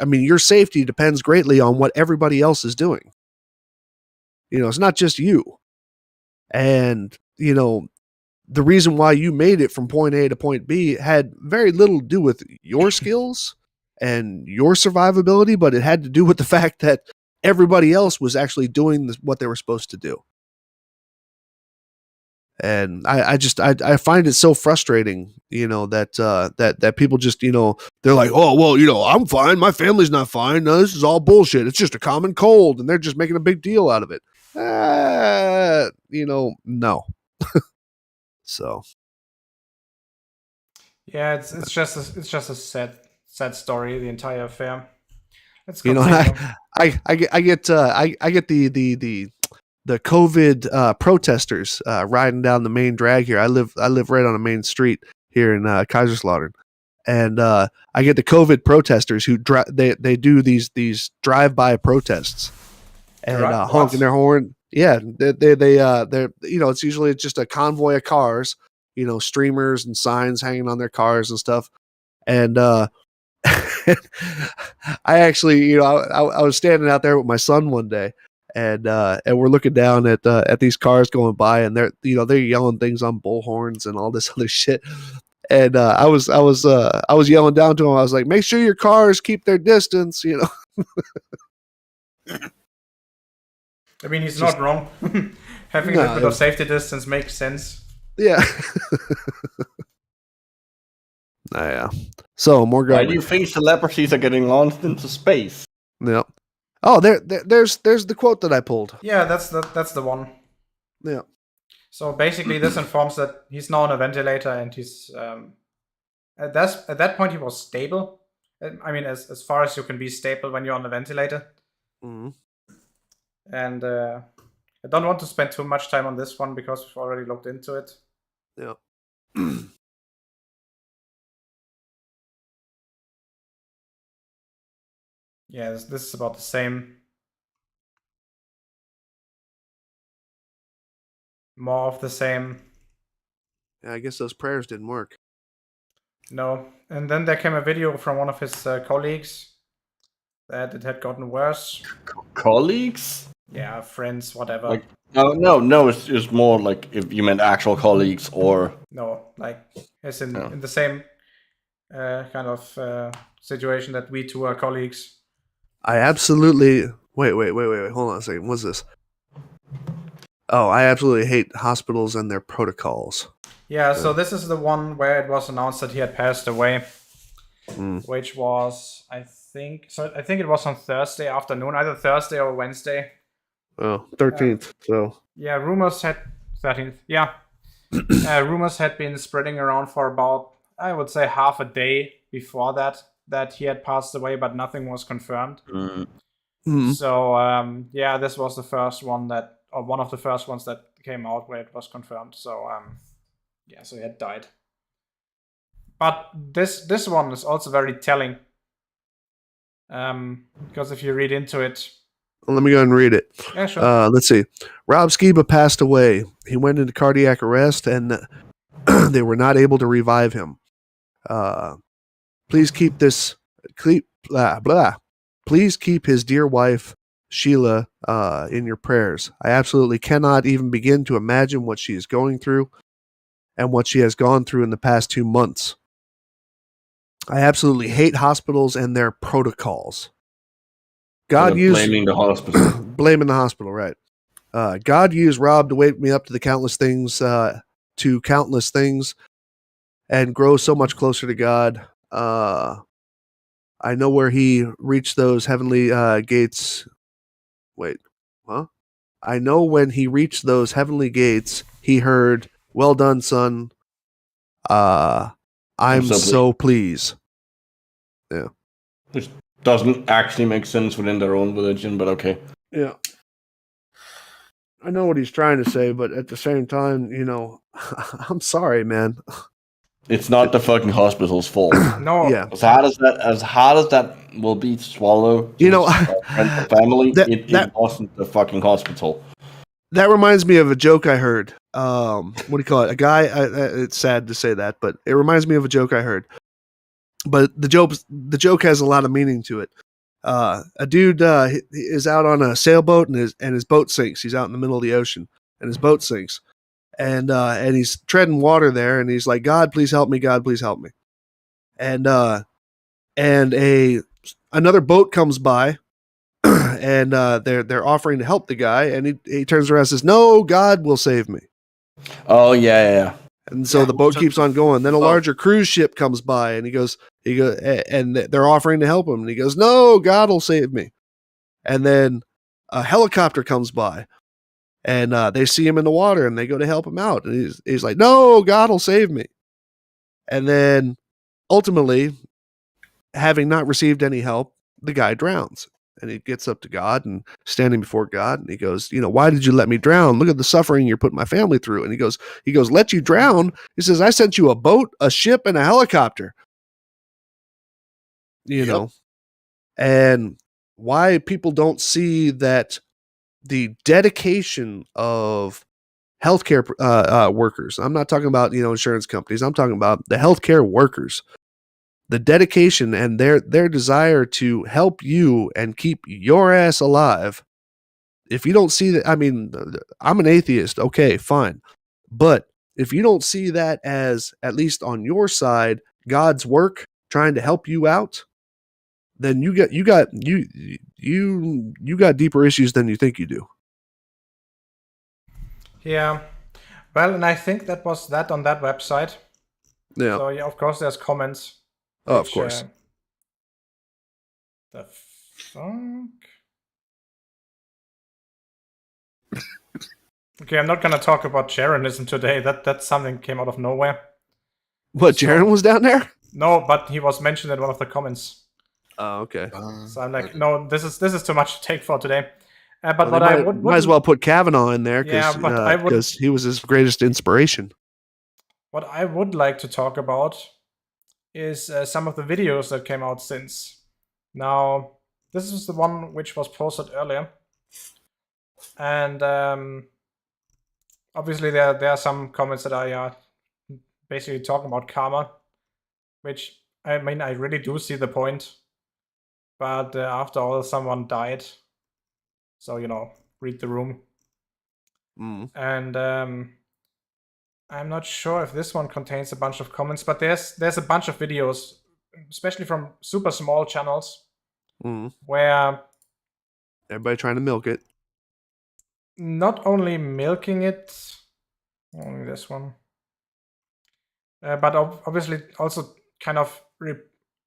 I mean, your safety depends greatly on what everybody else is doing. It's not just you. And the reason why you made it from point A to point B had very little to do with your skills and your survivability, but it had to do with the fact that everybody else was actually doing what they were supposed to do. And I find it so frustrating, that people just, they're like, oh, well, I'm fine. My family's not fine. No, this is all bullshit. It's just a common cold. And they're just making a big deal out of it. No. So. Yeah, it's just a sad story, the entire affair. Let's continue. I get the COVID protesters riding down the main drag here. I live right on a main street here in Kaiserslautern, and I get the COVID protesters who they do these drive-by protests and honking their horn. Yeah, they're it's usually just a convoy of cars, streamers and signs hanging on their cars and stuff, and I actually I was standing out there with my son one day. and we're looking down at these cars going by, and they're yelling things on bullhorns and all this other shit. And I was yelling down to them. I was like, "Make sure your cars keep their distance," you know. I mean, he's not wrong. Having a bit of safety distance makes sense. Yeah. Yeah. So more Why government. do you think celebrities are getting launched into space? Yeah. Oh, there's the quote that I pulled. Yeah, that's the one. Yeah. So basically, this informs that he's now on a ventilator, and he's at that point he was stable. I mean, as far as you can be stable when you're on a ventilator. Mm-hmm. And I don't want to spend too much time on this one because we've already looked into it. Yeah. Yeah, this is about the same. More of the same. Yeah, I guess those prayers didn't work. No. And then there came a video from one of his colleagues that it had gotten worse. Colleagues? Yeah, friends, whatever. Like, no. It's more like if you meant actual colleagues or no, like as in the same kind of situation that we two are colleagues. I absolutely wait. Hold on a second. What's this? Oh, I absolutely hate hospitals and their protocols. Yeah, so this is the one where it was announced that he had passed away, which was, I think it was on Thursday afternoon, either Thursday or Wednesday. Oh, 13th. So yeah, rumors had 13th. Yeah, rumors had been spreading around for about, I would say, half a day before that he had passed away, but nothing was confirmed. Mm-hmm. So yeah, this was the first one or one of the first ones that came out where it was confirmed. So yeah, so he had died. But this one is also very telling, because if you read into it. Let me go ahead and read it. Yeah, sure. Let's see. Rob Skiba passed away. He went into cardiac arrest, and they were not able to revive him. Please keep this. Please keep his dear wife Sheila in your prayers. I absolutely cannot even begin to imagine what she is going through and what she has gone through in the past 2 months. I absolutely hate hospitals and their protocols. God used blaming the hospital. Blaming the hospital, right? God used Rob to wake me up to countless things, and grow so much closer to God. I know where he reached those heavenly gates. Wait, huh? I know when he reached those heavenly gates, he heard, "Well done, son. I'm so pleased." Yeah. Which doesn't actually make sense within their own religion, but okay. Yeah. I know what he's trying to say, but at the same time, I'm sorry, man. It's not the fucking hospital's fault. No. Yeah. As hard as that will be to swallow, friends and family, it wasn't the fucking hospital. That reminds me of a joke I heard. What do you call it? A guy. It's sad to say that, but it reminds me of a joke I heard. But the joke has a lot of meaning to it. A dude is out on a sailboat and his boat sinks. He's out in the middle of the ocean and his boat sinks, and he's treading water there, and he's like, "God, please help me! God, please help me!" And another boat comes by, and they're offering to help the guy, and he turns around and says, "No, God will save me." Oh yeah. And so the boat keeps on going. Then a larger cruise ship comes by, and he goes, and they're offering to help him. And he goes, "No, God will save me." And then a helicopter comes by, and they see him in the water, and they go to help him out. And he's like, "No, God will save me." And then ultimately, having not received any help, the guy drowns. And he gets up to God and standing before God, and he goes, "Why did you let me drown? Look at the suffering you're putting my family through." And he goes, "Let you drown?" He says, "I sent you a boat, a ship, and a helicopter." You know, and why people don't see that the dedication of healthcare workers. I'm not talking about insurance companies. I'm talking about the healthcare workers. The dedication and their desire to help you and keep your ass alive if you don't see that, I mean, I'm an atheist. Okay, fine. But if you don't see that as, at least on your side, God's work trying to help you out, then you got deeper issues than you think you do. Yeah. Well, and I think that was that on that website. Yeah. So yeah, of course, there's comments. Oh, of course. The fuck? Okay, I'm not gonna talk about Sharonism today. That's something came out of nowhere. What, Jaron was down there? No, but he was mentioned in one of the comments. Oh, okay. So I'm like, no, this is too much to take for today. But Well, what I would might as well put Kavanaugh in there Yeah, but I would- because he was his greatest inspiration. what I would like to talk about is some of the videos that came out since. Now, this is the one which was posted earlier, and obviously there are some comments that are basically talking about karma, which I mean I really do see the point, but after all, someone died, so read the room. And I'm not sure if this one contains a bunch of comments, but there's a bunch of videos, especially from super small channels, where everybody trying to milk it. Not only milking it, only this one, but obviously also kind of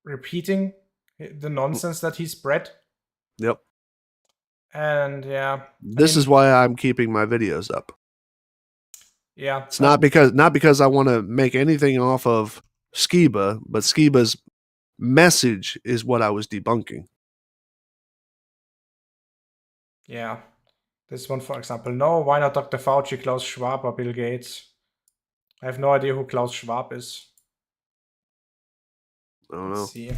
repeating the nonsense that he spread. Yep. And yeah, this is why I'm keeping my videos up. Yeah, it's not because I want to make anything off of Skiba, but Skiba's message is what I was debunking. Yeah, this one, for example. No, why not Dr. Fauci, Klaus Schwab, or Bill Gates? I have no idea who Klaus Schwab is. I don't know. Let's see.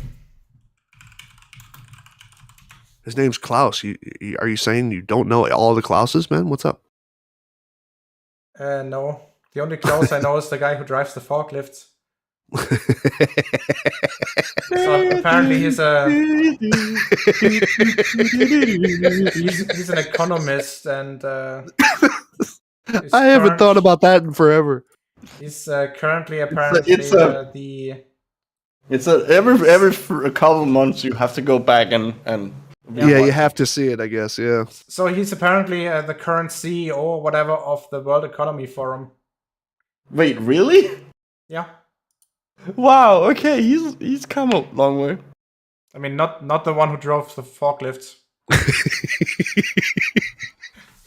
His name's Klaus. Are you saying you don't know all the Klauses, man? What's up? No. The only Klaus I know is the guy who drives the forklift. So apparently he's an economist, and I haven't thought about that in forever. He's currently apparently every couple months you have to go back and you have to see it, I guess. Yeah. So he's apparently the current CEO or whatever of the World Economy Forum. Wait, really? Yeah. Wow. Okay, he's come a long way. I mean, not the one who drove the forklift.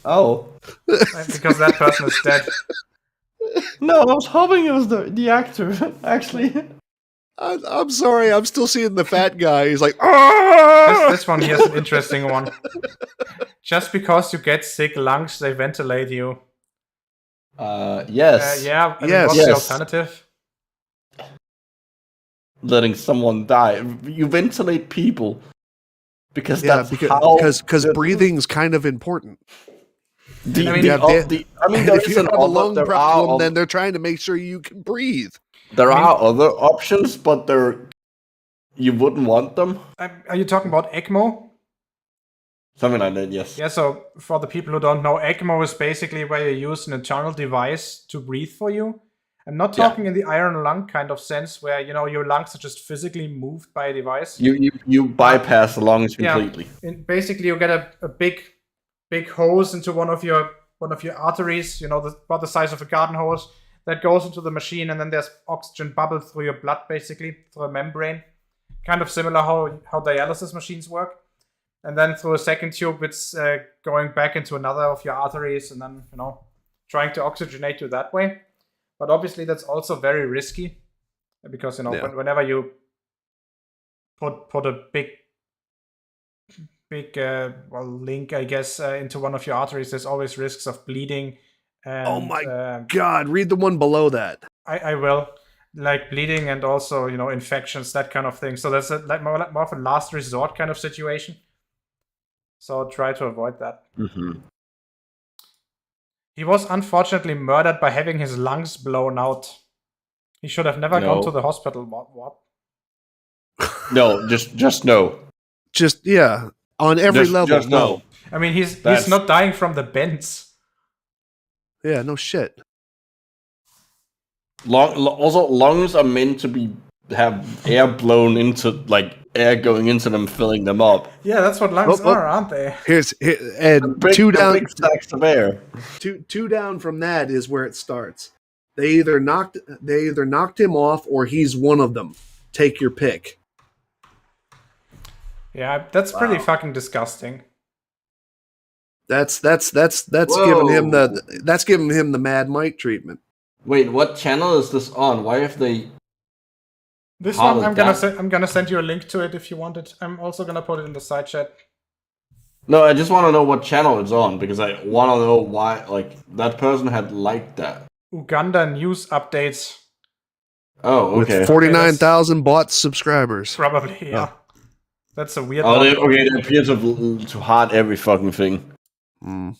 Oh. Because that person is dead. No, I was hoping it was the actor, actually. I'm sorry, I'm still seeing the fat guy. He's like, this one here is an interesting one. Just because you get sick lungs, they ventilate you. Yes. Yeah. What's the alternative? Letting someone die. You ventilate people because because breathing's kind of important. If you have a lung problem, then they're trying to make sure you can breathe. There are other options, but you wouldn't want them. Are you talking about ECMO? Something like that, yes. Yeah, so for the people who don't know, ECMO is basically where you use an internal device to breathe for you. I'm not talking in the iron lung kind of sense where, your lungs are just physically moved by a device. You bypass the lungs completely. Yeah, basically you get a big hose into one of your arteries, about the size of a garden hose, that goes into the machine, and then there's oxygen bubble through your blood, basically, through a membrane. Kind of similar how dialysis machines work. And then through a second tube, it's going back into another of your arteries, and then, trying to oxygenate you that way. But obviously that's also very risky, because, whenever you put a big link, I guess, into one of your arteries, there's always risks of bleeding. And, oh my God! Read the one below that. I will, like bleeding and also infections, that kind of thing. So that's more of a last resort kind of situation. So try to avoid that. Mm-hmm. He was unfortunately murdered by having his lungs blown out. He should have never gone to the hospital. What? No, just no. Just on every level. Just no. I mean, he's That's- not dying from the bends. Yeah, no shit. Also, lungs are meant to have air blown into, like air going into them, filling them up. Yeah, that's what lungs Oh, oh. are, aren't they? And two down. Big stacks of air. Two down from that is where it starts. They either knocked him off or he's one of them. Take your pick. Yeah, that's pretty fucking disgusting. That's giving him the Mad Mike treatment. Wait, what channel is this on? Why have they? This How one, did I'm gonna send you a link to it if you want it. I'm also gonna put it in the side chat. No, I just want to know what channel it's on because I want to know why. Like that person had liked that. Uganda news updates, Oh, okay. With 49,000 bought subscribers. probably. Yeah, that's a weird. Oh, one. they appear to heart every fucking thing. Mm.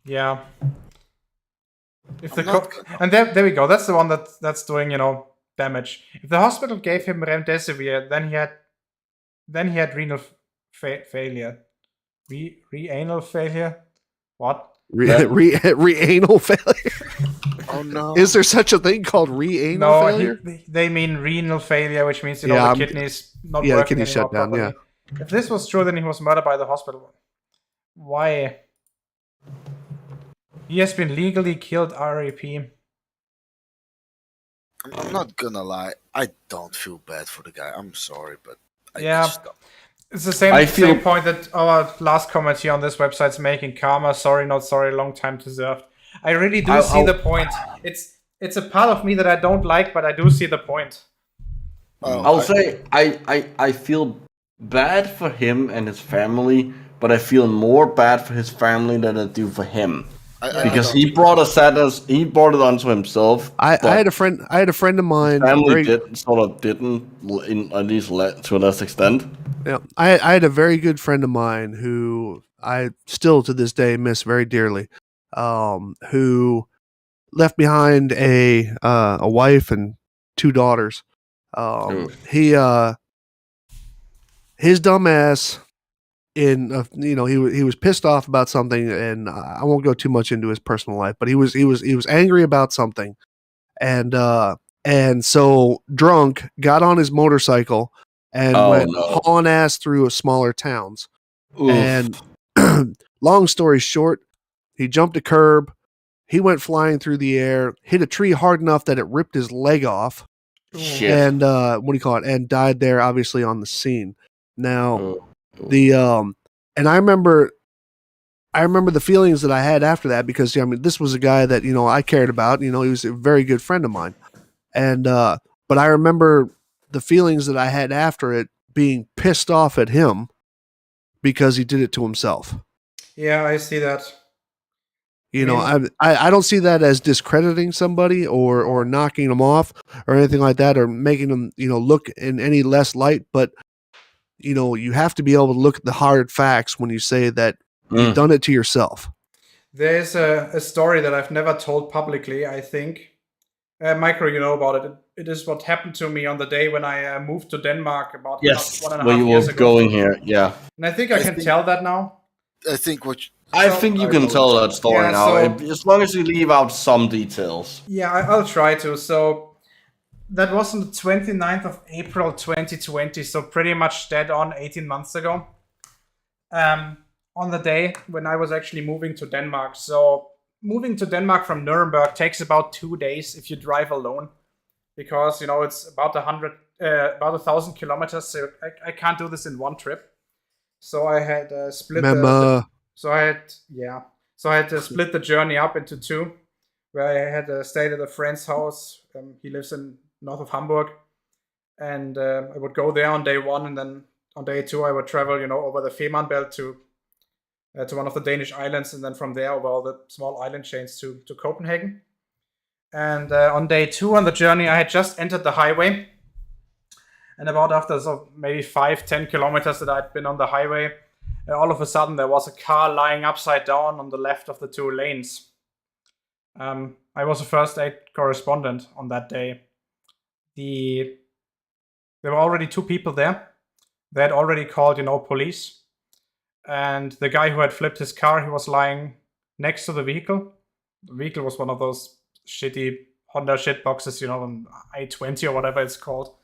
Yeah. If I'm the not and there we go. That's the one that's doing damage. If the hospital gave him remdesivir, then he had renal failure. Renal failure. What? Re-anal failure. Oh no. Is there such a thing called re-anal No, failure? they mean renal failure, which means Yeah, the kidneys not the working kidney anymore shut down. properly. If this was true, then he was murdered by the hospital. Why? He has been legally killed. RAP. I'm not gonna lie. I don't feel bad for the guy. I'm sorry, but I Yeah. just don't. It's the same, I feel- same point that our last comment here on this website's making. Karma, sorry, not sorry, long time deserved. I really do see the point. It's a part of me that I don't like, but I do see the point. Oh, I'll say I feel bad for him and his family, but I feel more bad for his family than I do for him. Because he brought he brought it onto himself. I but had a friend of mine. family didn't, at least to a less extent. Yeah, I had a very good friend of mine who I still to this day miss very dearly. Who left behind a wife and two daughters. His dumbass he was pissed off about something, and I won't go too much into his personal life, but he was angry about something, and so drunk got on his motorcycle and went hauling ass through smaller towns. Oof. And long story short, he jumped a curb. He went flying through the air, hit a tree hard enough that it ripped his leg off, Shit. and and died there, obviously on the scene. Now, and I remember the feelings that I had after that because this was a guy that I cared about. He was a very good friend of mine, and but I remember the feelings that I had after it, being pissed off at him because he did it to himself. Yeah, I see that. I don't see that as discrediting somebody or knocking them off or anything like that, or making them look in any less light. But you have to be able to look at the hard facts when you say that you've done it to yourself. There's a story that I've never told publicly, I think. Micro, you know about it. It is what happened to me on the day when I moved to Denmark about 1.5 years ago. Going here, yeah. And I think I can tell that now. I think I think you can tell that story now, as long as you leave out some details. Yeah, I'll try to. So that was on the 29th of April 2020, so pretty much dead on 18 months ago. On the day when I was actually moving to Denmark. So moving to Denmark from Nuremberg takes about 2 days if you drive alone, because it's about 1,000 kilometers. So I can't do this in one trip. So I had split So I had to split the journey up into two, where I had stayed at a friend's house. He lives in north of Hamburg, and I would go there on day one, and then on day two I would travel, over the Fehmarnbelt to one of the Danish islands, and then from there over all the small island chains to Copenhagen. And on day two on the journey, I had just entered the highway, and about after maybe 5-10 kilometers that I'd been on the highway, all of a sudden there was a car lying upside down on the left of the two lanes. I was a first aid correspondent on that day. There were already two people there. They had already called, police. And the guy who had flipped his car, he was lying next to the vehicle. The vehicle was one of those shitty Honda shit boxes, an I-20 or whatever it's called.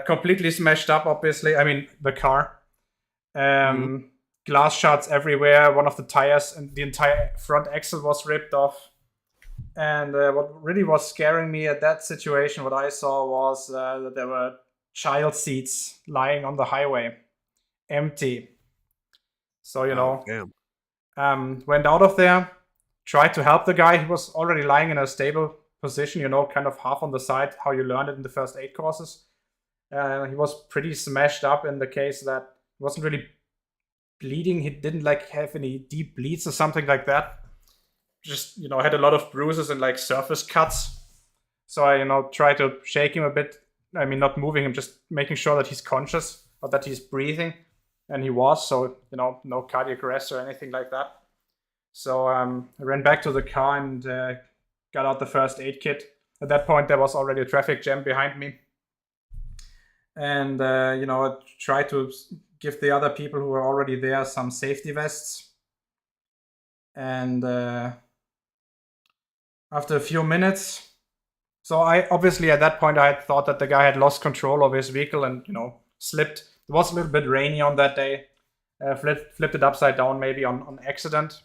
Completely smashed up, obviously. I mean, the car. Glass shards everywhere. One of the tires and the entire front axle was ripped off. And what really was scaring me at that situation, what I saw was that there were child seats lying on the highway, empty. So, went out of there, tried to help the guy. He was already lying in a stable position, kind of half on the side, how you learned it in the first aid courses. He was pretty smashed up in the case that he wasn't really bleeding. He didn't have any deep bleeds or something like that. Just, had a lot of bruises and surface cuts. So I, tried to shake him a bit. I mean, not moving him, just making sure that he's conscious or that he's breathing. And he was, so, no cardiac arrest or anything like that. So I ran back to the car and got out the first aid kit. At that point, there was already a traffic jam behind me. And, I tried to give the other people who were already there some safety vests. And after a few minutes, so I obviously at that point I had thought that the guy had lost control of his vehicle and, slipped. It was a little bit rainy on that day. Flipped it upside down maybe on accident.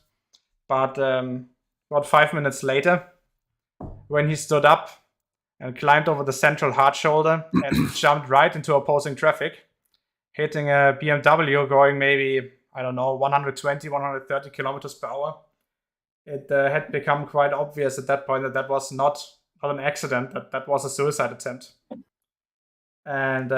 But about 5 minutes later, when he stood up and climbed over the central hard shoulder and jumped right into opposing traffic, hitting a BMW going maybe, 120, 130 kilometers per hour. It had become quite obvious at that point that was not an accident, that was a suicide attempt. And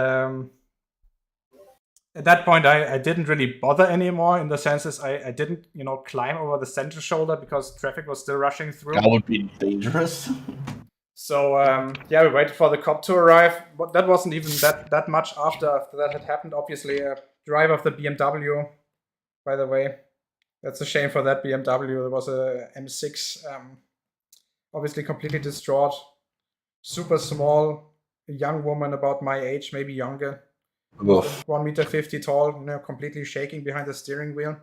at that point, I didn't really bother anymore in the senses I didn't, climb over the center shoulder because traffic was still rushing through. That would be dangerous. So, we waited for the cop to arrive. But that wasn't even that much after that had happened. Obviously, a driver of the BMW, by the way. That's a shame for that BMW. There was a M6, obviously completely distraught. Super small, a young woman about my age, maybe younger. Oof. 1.50 meters tall, completely shaking behind the steering wheel.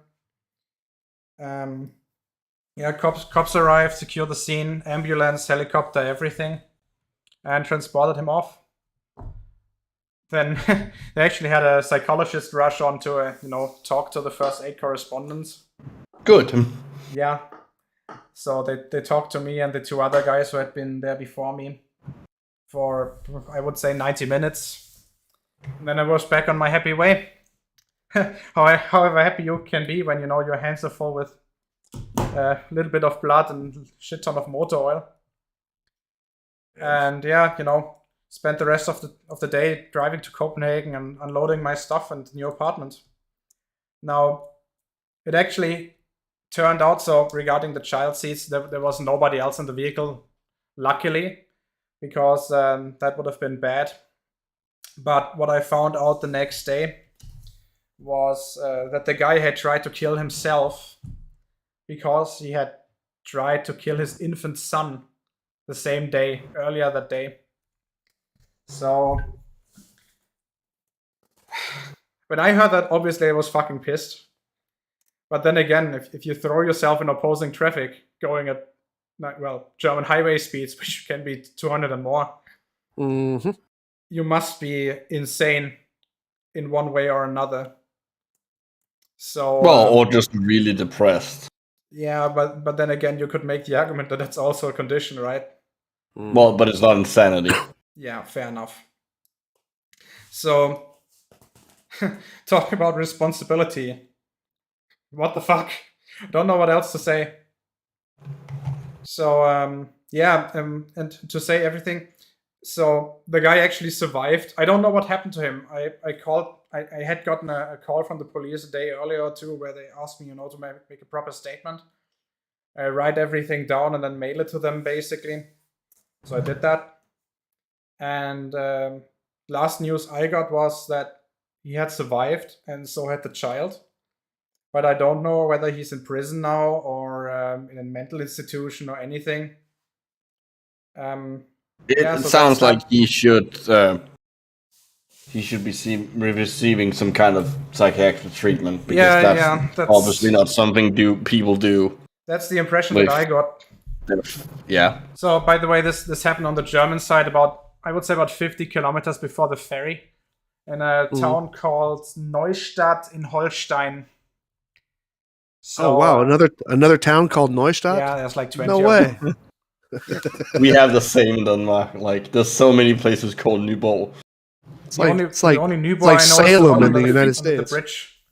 Cops arrived, secured the scene, ambulance, helicopter, everything, and transported him off. Then they actually had a psychologist rush on to, talk to the first aid correspondents. Good. Yeah. So they talked to me and the two other guys who had been there before me for, I would say, 90 minutes. And then I was back on my happy way. However happy you can be when, your hands are full with a little bit of blood and shit ton of motor oil. And spent the rest of the day driving to Copenhagen and unloading my stuff and new apartment. Now, it actually turned out so regarding the child seats, there was nobody else in the vehicle, luckily, because that would have been bad. But what I found out the next day was that the guy had tried to kill himself because he had tried to kill his infant son the same day, earlier that day. So when I heard that, obviously I was fucking pissed. But then again, if you throw yourself in opposing traffic going at, German highway speeds, which can be 200 and more, you must be insane in one way or another. So or just really depressed. Yeah, but then again, you could make the argument that that's also a condition, right? Well, but it's not insanity. Yeah, fair enough. So, talk about responsibility. What the fuck? Don't know what else to say. So, and to say everything. So, the guy actually survived. I don't know what happened to him. I had gotten a call from the police a day earlier or two where they asked me, to make a proper statement. I write everything down and then mail it to them, basically. So I did that. And last news I got was that he had survived and so had the child. But I don't know whether he's in prison now or in a mental institution or anything. It sounds like he should he should be receiving some kind of psychiatric treatment because that's obviously not something people do. That's the impression that I got. Yeah. So, by the way, this happened on the German side I would say about 50 kilometers before the ferry, in a town called Neustadt in Holstein. So, oh wow, another town called Neustadt? Yeah, there's like 20. No way. We have the same in Denmark. Like, there's so many places called Nyborg. It's like the only Nyborg like I know Salem is in the United the States. bridge.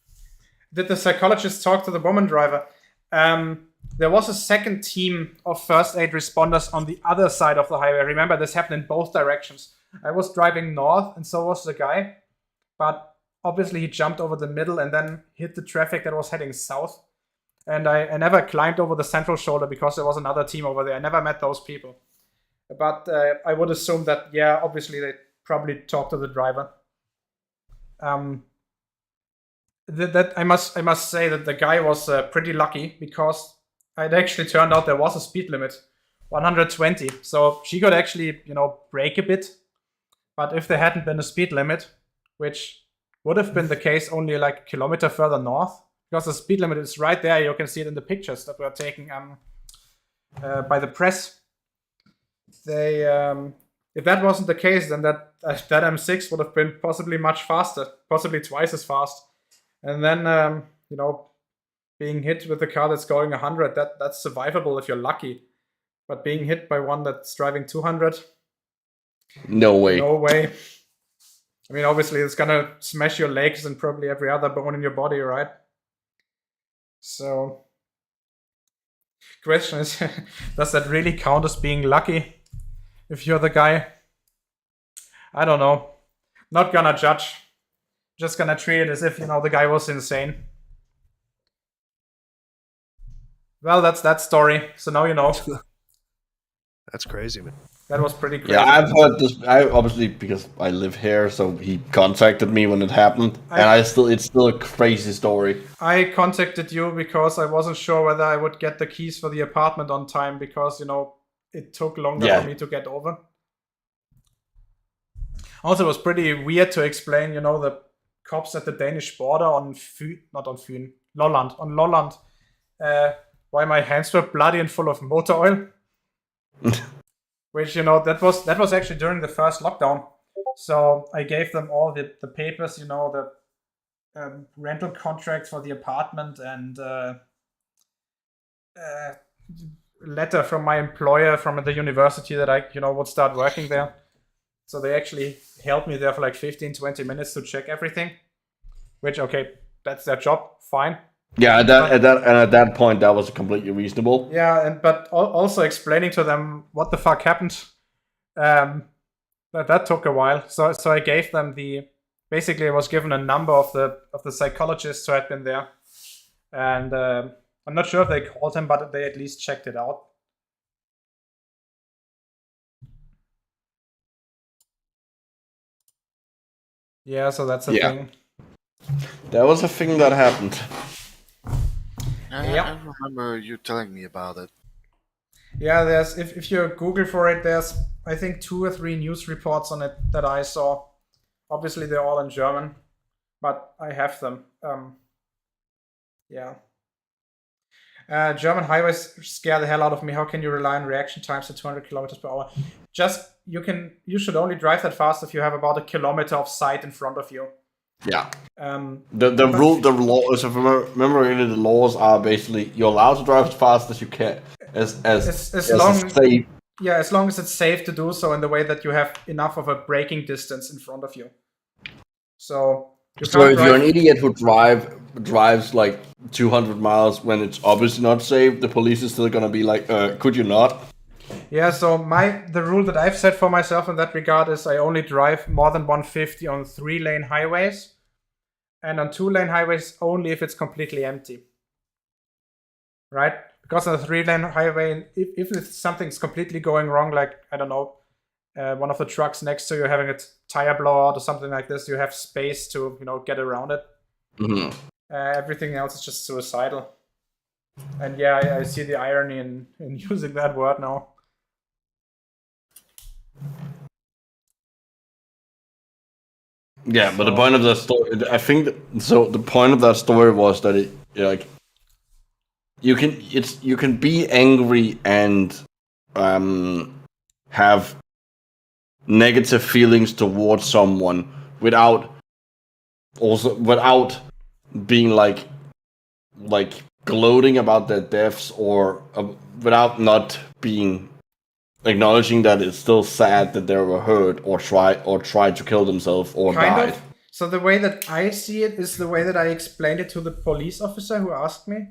Did the psychologist talk to the woman driver? There was a second team of first aid responders on the other side of the highway. Remember, this happened in both directions. I was driving north, and so was the guy. But obviously, he jumped over the middle and then hit the traffic that was heading south. And I never climbed over the central shoulder because there was another team over there. I never met those people. But I would assume that, yeah, obviously, they probably talked to the driver. That I must say that the guy was pretty lucky because it actually turned out there was a speed limit, 120. So she could actually, brake a bit. But if there hadn't been a speed limit, which would have been the case only like a kilometer further north, because the speed limit is right there. You can see it in the pictures that were taken by the press. They, if that wasn't the case, then that M6 would have been possibly much faster, possibly twice as fast. And then, being hit with a car that's going 100, that's survivable if you're lucky. But being hit by one that's driving 200, no way. No way. I mean, obviously, it's gonna smash your legs and probably every other bone in your body, right? So, question is, does that really count as being lucky if you're the guy? I don't know. Not gonna judge. Just gonna treat it as if, the guy was insane. Well, that's that story. So now you know. That's crazy, man. That was pretty crazy. Yeah, I've heard this. I obviously, because I live here, so he contacted me when it happened, and it's still a crazy story. I contacted you because I wasn't sure whether I would get the keys for the apartment on time because, it took longer for me to get over. Also, it was pretty weird to explain, the cops at the Danish border on Lolland, why my hands were bloody and full of motor oil. Which, that was actually during the first lockdown. So I gave them all the papers, the rental contract for the apartment and letter from my employer from the university that I, would start working there. So they actually held me there for like 15, 20 minutes to check everything. Which, okay, that's their job, fine. Yeah, at that point, that was completely reasonable. Yeah, but also explaining to them what the fuck happened, that took a while. So I gave them basically I was given a number of the psychologists who had been there, and I'm not sure if they called him, but they at least checked it out. Yeah, so that's a thing. That was a thing that happened. I remember you telling me about it. Yeah, there's if you Google for it, there's I think 2 or 3 news reports on it that I saw. Obviously, they're all in German, but I have them. Yeah. German highways scare the hell out of me. How can you rely on reaction times at 200 kilometers per hour? You should only drive that fast if you have about a kilometer of sight in front of you. Yeah. The laws, if I remember really, the laws are basically you're allowed to drive as fast as you can, as long as it's safe to do so in the way that you have enough of a braking distance in front of you. So if you're an idiot who drives like 200 miles when it's obviously not safe, the police is still gonna be like, could you not? Yeah, so the rule that I've set for myself in that regard is I only drive more than 150 on 3-lane highways, and on 2-lane highways only if it's completely empty. Right? Because on a 3-lane highway, if something's completely going wrong, like, I don't know, one of the trucks next to you having a tire blowout or something like this, you have space to, get around it. Mm-hmm. Everything else is just suicidal. And yeah, I see the irony in using that word now. Yeah, but the point of that story, I think, so the point of that story was that it, like, you can be angry and have negative feelings towards someone without being like gloating about their deaths, or without not being acknowledging that it's still sad that they were hurt or tried to kill themselves or died. So the way that I see it is the way that I explained it to the police officer who asked me.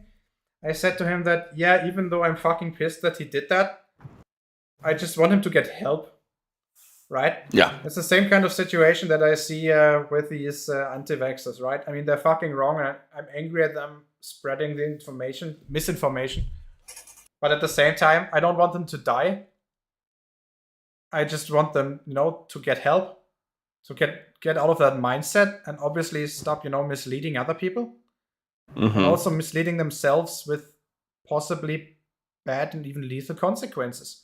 I said to him that, yeah, even though I'm fucking pissed that he did that, I just want him to get help. Right? Yeah. It's the same kind of situation that I see with these anti-vaxxers, right? I mean, they're fucking wrong, and I'm angry at them spreading the misinformation. But at the same time, I don't want them to die. I just want them, to get help, to get out of that mindset, and obviously stop, misleading other people. Mm-hmm. And also misleading themselves with possibly bad and even lethal consequences.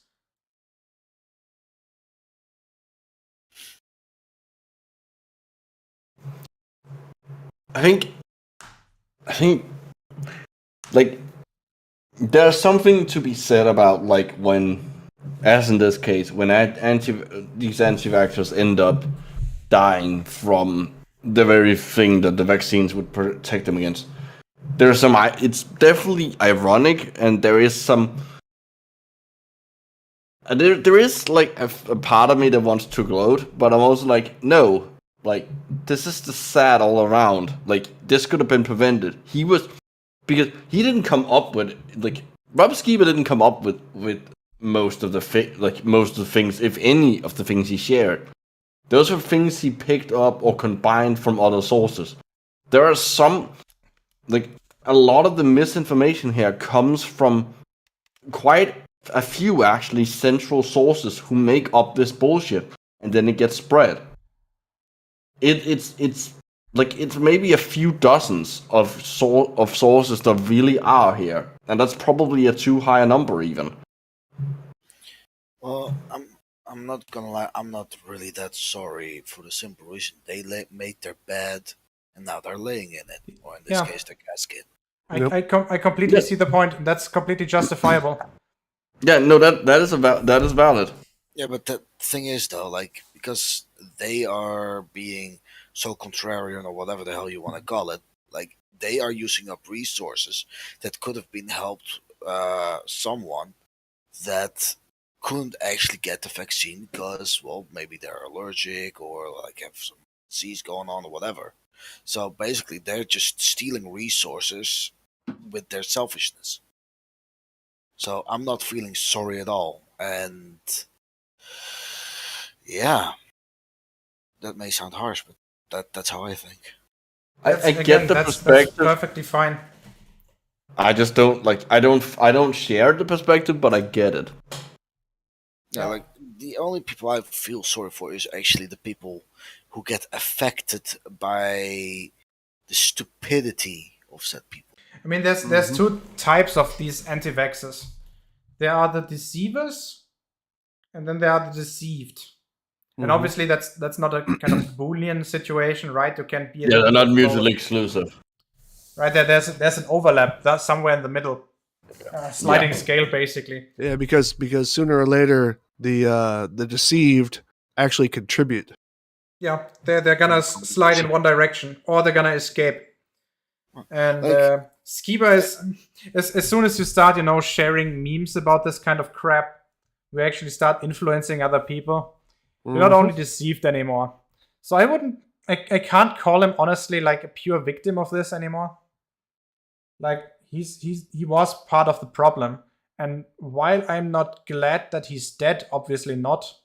I think, like, there's something to be said about, like, when, as in this case, when these anti-vaxxers end up dying from the very thing that the vaccines would protect them against. There's some, it's definitely ironic, and there is some, there is like a part of me that wants to gloat, but I'm also like, no, like, this is the sad all around. Like, this could have been prevented. Because he didn't come up with, like, Rob Skiba didn't come up with most of the things, if any of the things he shared. Those are things he picked up or combined from other sources. There are some, like, a lot of the misinformation here comes from quite a few, actually, central sources who make up this bullshit, and then it gets spread. It's maybe a few dozens of sources that really are here, and that's probably a too high a number even. Well, I'm not gonna lie. I'm not really that sorry, for the simple reason they made their bed and now they're laying in it, or in this case, their casket. I completely see the point. That's completely justifiable. Yeah, no, that is valid. Yeah, but the thing is, though, like, because they are being so contrarian, or whatever the hell you want to call it, like, they are using up resources that could have been helped someone that couldn't actually get the vaccine because, well, maybe they're allergic or like have some disease going on or whatever. So basically, they're just stealing resources with their selfishness. So I'm not feeling sorry at all, and yeah, that may sound harsh, but that's how I think. I get the perspective. That's perfectly fine. I just don't like. I don't share the perspective, but I get it. Yeah, like, the only people I feel sorry for is actually the people who get affected by the stupidity of said people. I mean, there's two types of these anti-vaxxers. There are the deceivers, and then there are the deceived. And obviously, that's not a kind of Boolean situation, right? You can be they're not mutually exclusive. Right there's an overlap. That's somewhere in the middle, sliding scale, basically. Yeah, because sooner or later the deceived actually contribute. Yeah, they're gonna slide in one direction, or they're gonna escape. And Skiba is as soon as you start, sharing memes about this kind of crap, we actually start influencing other people. You're not only deceived anymore. So I can't call him, honestly, like a pure victim of this anymore. Like, he was part of the problem. And while I'm not glad that he's dead, obviously not,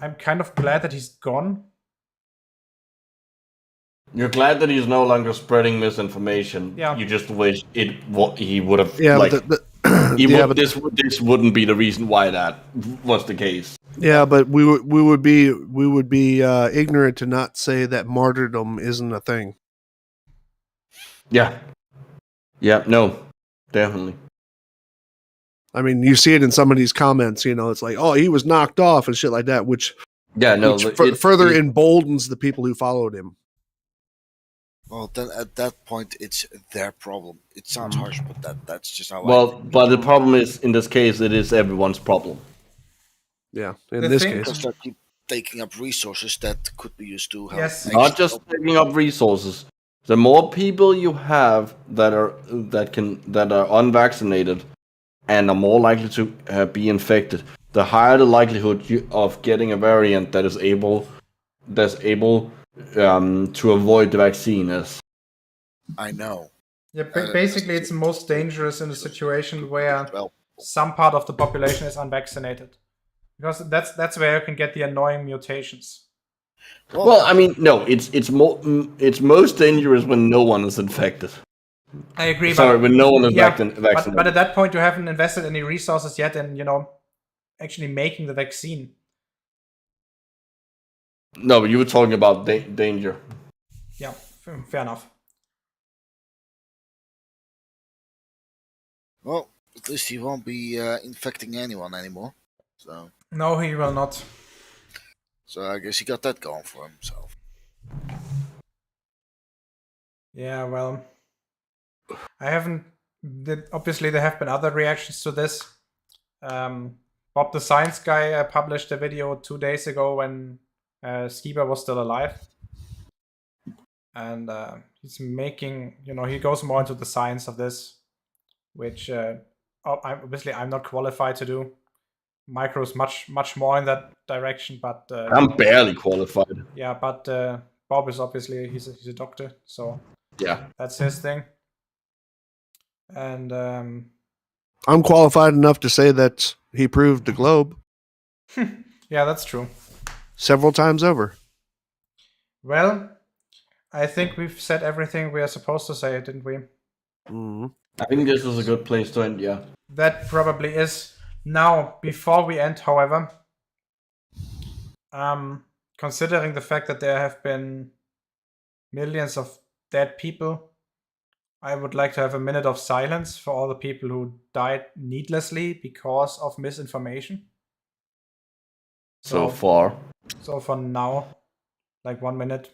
I'm kind of glad that he's gone. You're glad that he's no longer spreading misinformation. Yeah. You just wish he would have. Yeah, like, but this wouldn't be the reason why that was the case. Yeah, but we would be ignorant to not say that martyrdom isn't a thing. Yeah. Yeah. No. Definitely. I mean, you see it in some of these comments. It's like, oh, he was knocked off and shit like that. Which Yeah, no, which further emboldens the people who followed him. Well, then at that point, it's their problem. It sounds harsh, but that's just how I well, think. but the problem is, in this case, it is everyone's problem. Yeah, in The this thing- case. Because they keep taking up resources that could be used to help. Yes. Not actually just help. taking up resources. The more people you have that are unvaccinated and are more likely to be infected, the higher the likelihood of getting a variant that is able to avoid the vaccine is. I know. Yeah, basically, it's most dangerous in a situation where Well, some part of the population is unvaccinated, because that's where you can get the annoying mutations. Well, I mean, no, it's most dangerous when no one is infected. I agree. Sorry, but, when no one is yeah, vaccinated. but at that point, you haven't invested any resources yet in actually making the vaccine. No, but you were talking about danger. Yeah, fair enough. well, at least he won't be infecting anyone anymore. So No, he will not. I guess he got that going for himself. Yeah, well, I haven't. Obviously, there have been other reactions to this. Bob the Science Guy published a video 2 days ago when Skiba was still alive. And he's making, he goes more into the science of this, which obviously I'm not qualified to do. Micro's much more in that direction, but I'm barely qualified. yeah, but Bob is obviously he's a doctor, so Yeah. that's his thing. And I'm qualified enough to say that he proved the globe yeah, that's true. several times over. Well, I think we've said everything we are supposed to say, didn't we? Mm-hmm. I think this is a good place to end, yeah. That probably is. Now, before we end, however, considering the fact that there have been millions of dead people, I would like to have a minute of silence for all the people who died needlessly because of misinformation. So far. So for now, like 1 minute.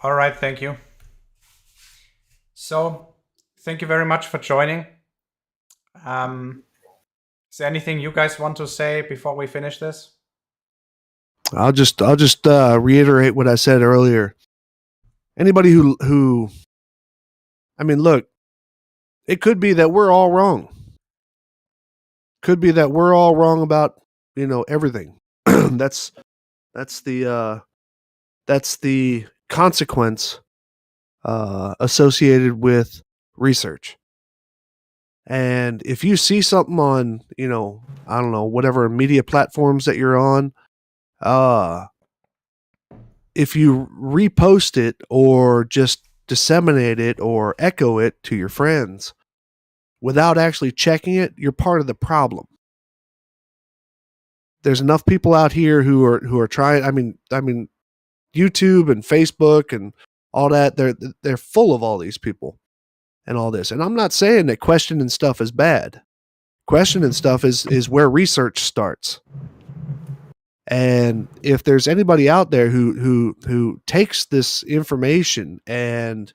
All right, thank you. So, thank you very much for joining. Is there anything you guys want to say before we finish this? I'll just reiterate what I said earlier. Anybody who I mean, look, it could be that we're all wrong. Could be that we're all wrong about, everything. that's the consequence associated with research. And if you see something on, I don't know, whatever media platforms that you're on, if you repost it or just disseminate it or echo it to your friends without actually checking it, you're part of the problem. There's enough people out here who are trying. I mean, YouTube and Facebook and all that. They're full of all these people and all this. And I'm not saying that questioning stuff is bad. Questioning stuff is where research starts. And if there's anybody out there who takes this information and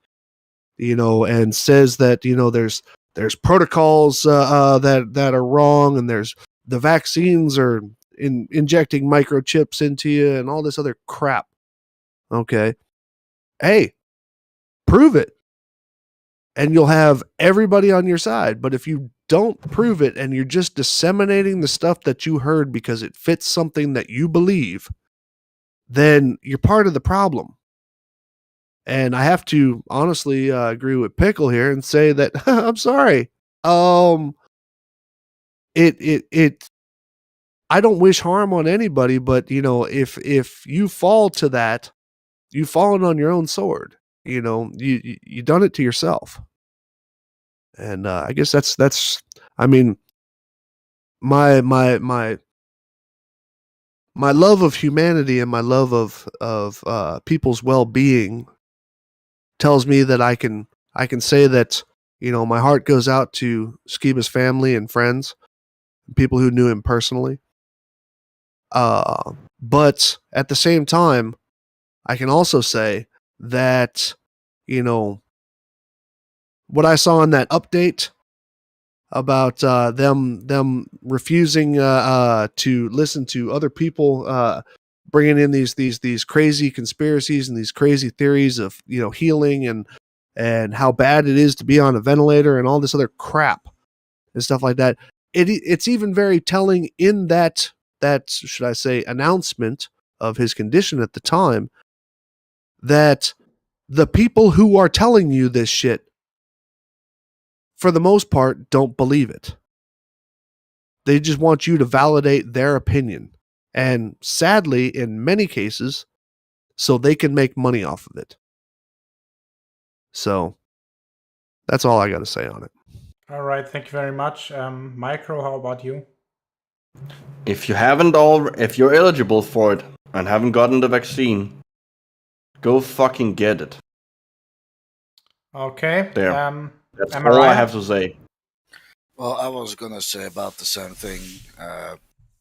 and says that there's protocols that are wrong, and there's the vaccines are injecting microchips into you and all this other crap, okay, hey, prove it and you'll have everybody on your side. But if you don't prove it and you're just disseminating the stuff that you heard because it fits something that you believe, then you're part of the problem. And I have to honestly agree with Pickle here and say that I'm sorry. I don't wish harm on anybody, but if you fall to that, you've fallen on your own sword. You done it to yourself. And I guess that's I mean, my love of humanity and my love of people's well-being tells me that I can say that my heart goes out to Skiba's family and friends, people who knew him personally. But at the same time, I can also say that what I saw in that update about them refusing to listen to other people, bringing in these crazy conspiracies and these crazy theories of healing and how bad it is to be on a ventilator and all this other crap and stuff like that. It's even very telling in that should I say announcement of his condition at the time, that the people who are telling you this shit, for the most part, don't believe it. They just want you to validate their opinion. And sadly, in many cases, so they can make money off of it. So that's all I got to say on it. All right, thank you very much. Micro, how about you? If you're eligible for it and haven't gotten the vaccine, go fucking get it. Okay. There. That's am I all I right? have to say. Well, I was gonna say about the same thing.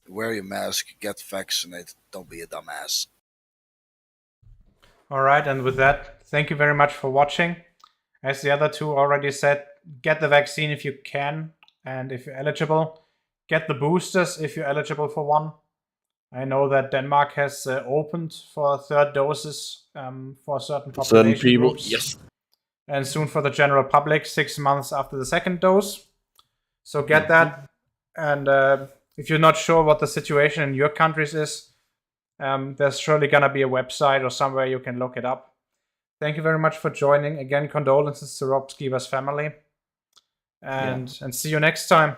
Wear your mask, get vaccinated, don't be a dumbass. All right, and with that, thank you very much for watching. As the other two already said, get the vaccine if you can, and if you're eligible, get the boosters if you're eligible for one. I know that Denmark has opened for third doses for certain population people, groups. yes. And soon for the general public, 6 months after the second dose. So get that. And if you're not sure what the situation in your countries is, there's surely going to be a website or somewhere you can look it up. Thank you very much for joining. Again, condolences to Rob Skiba's family. And see you next time.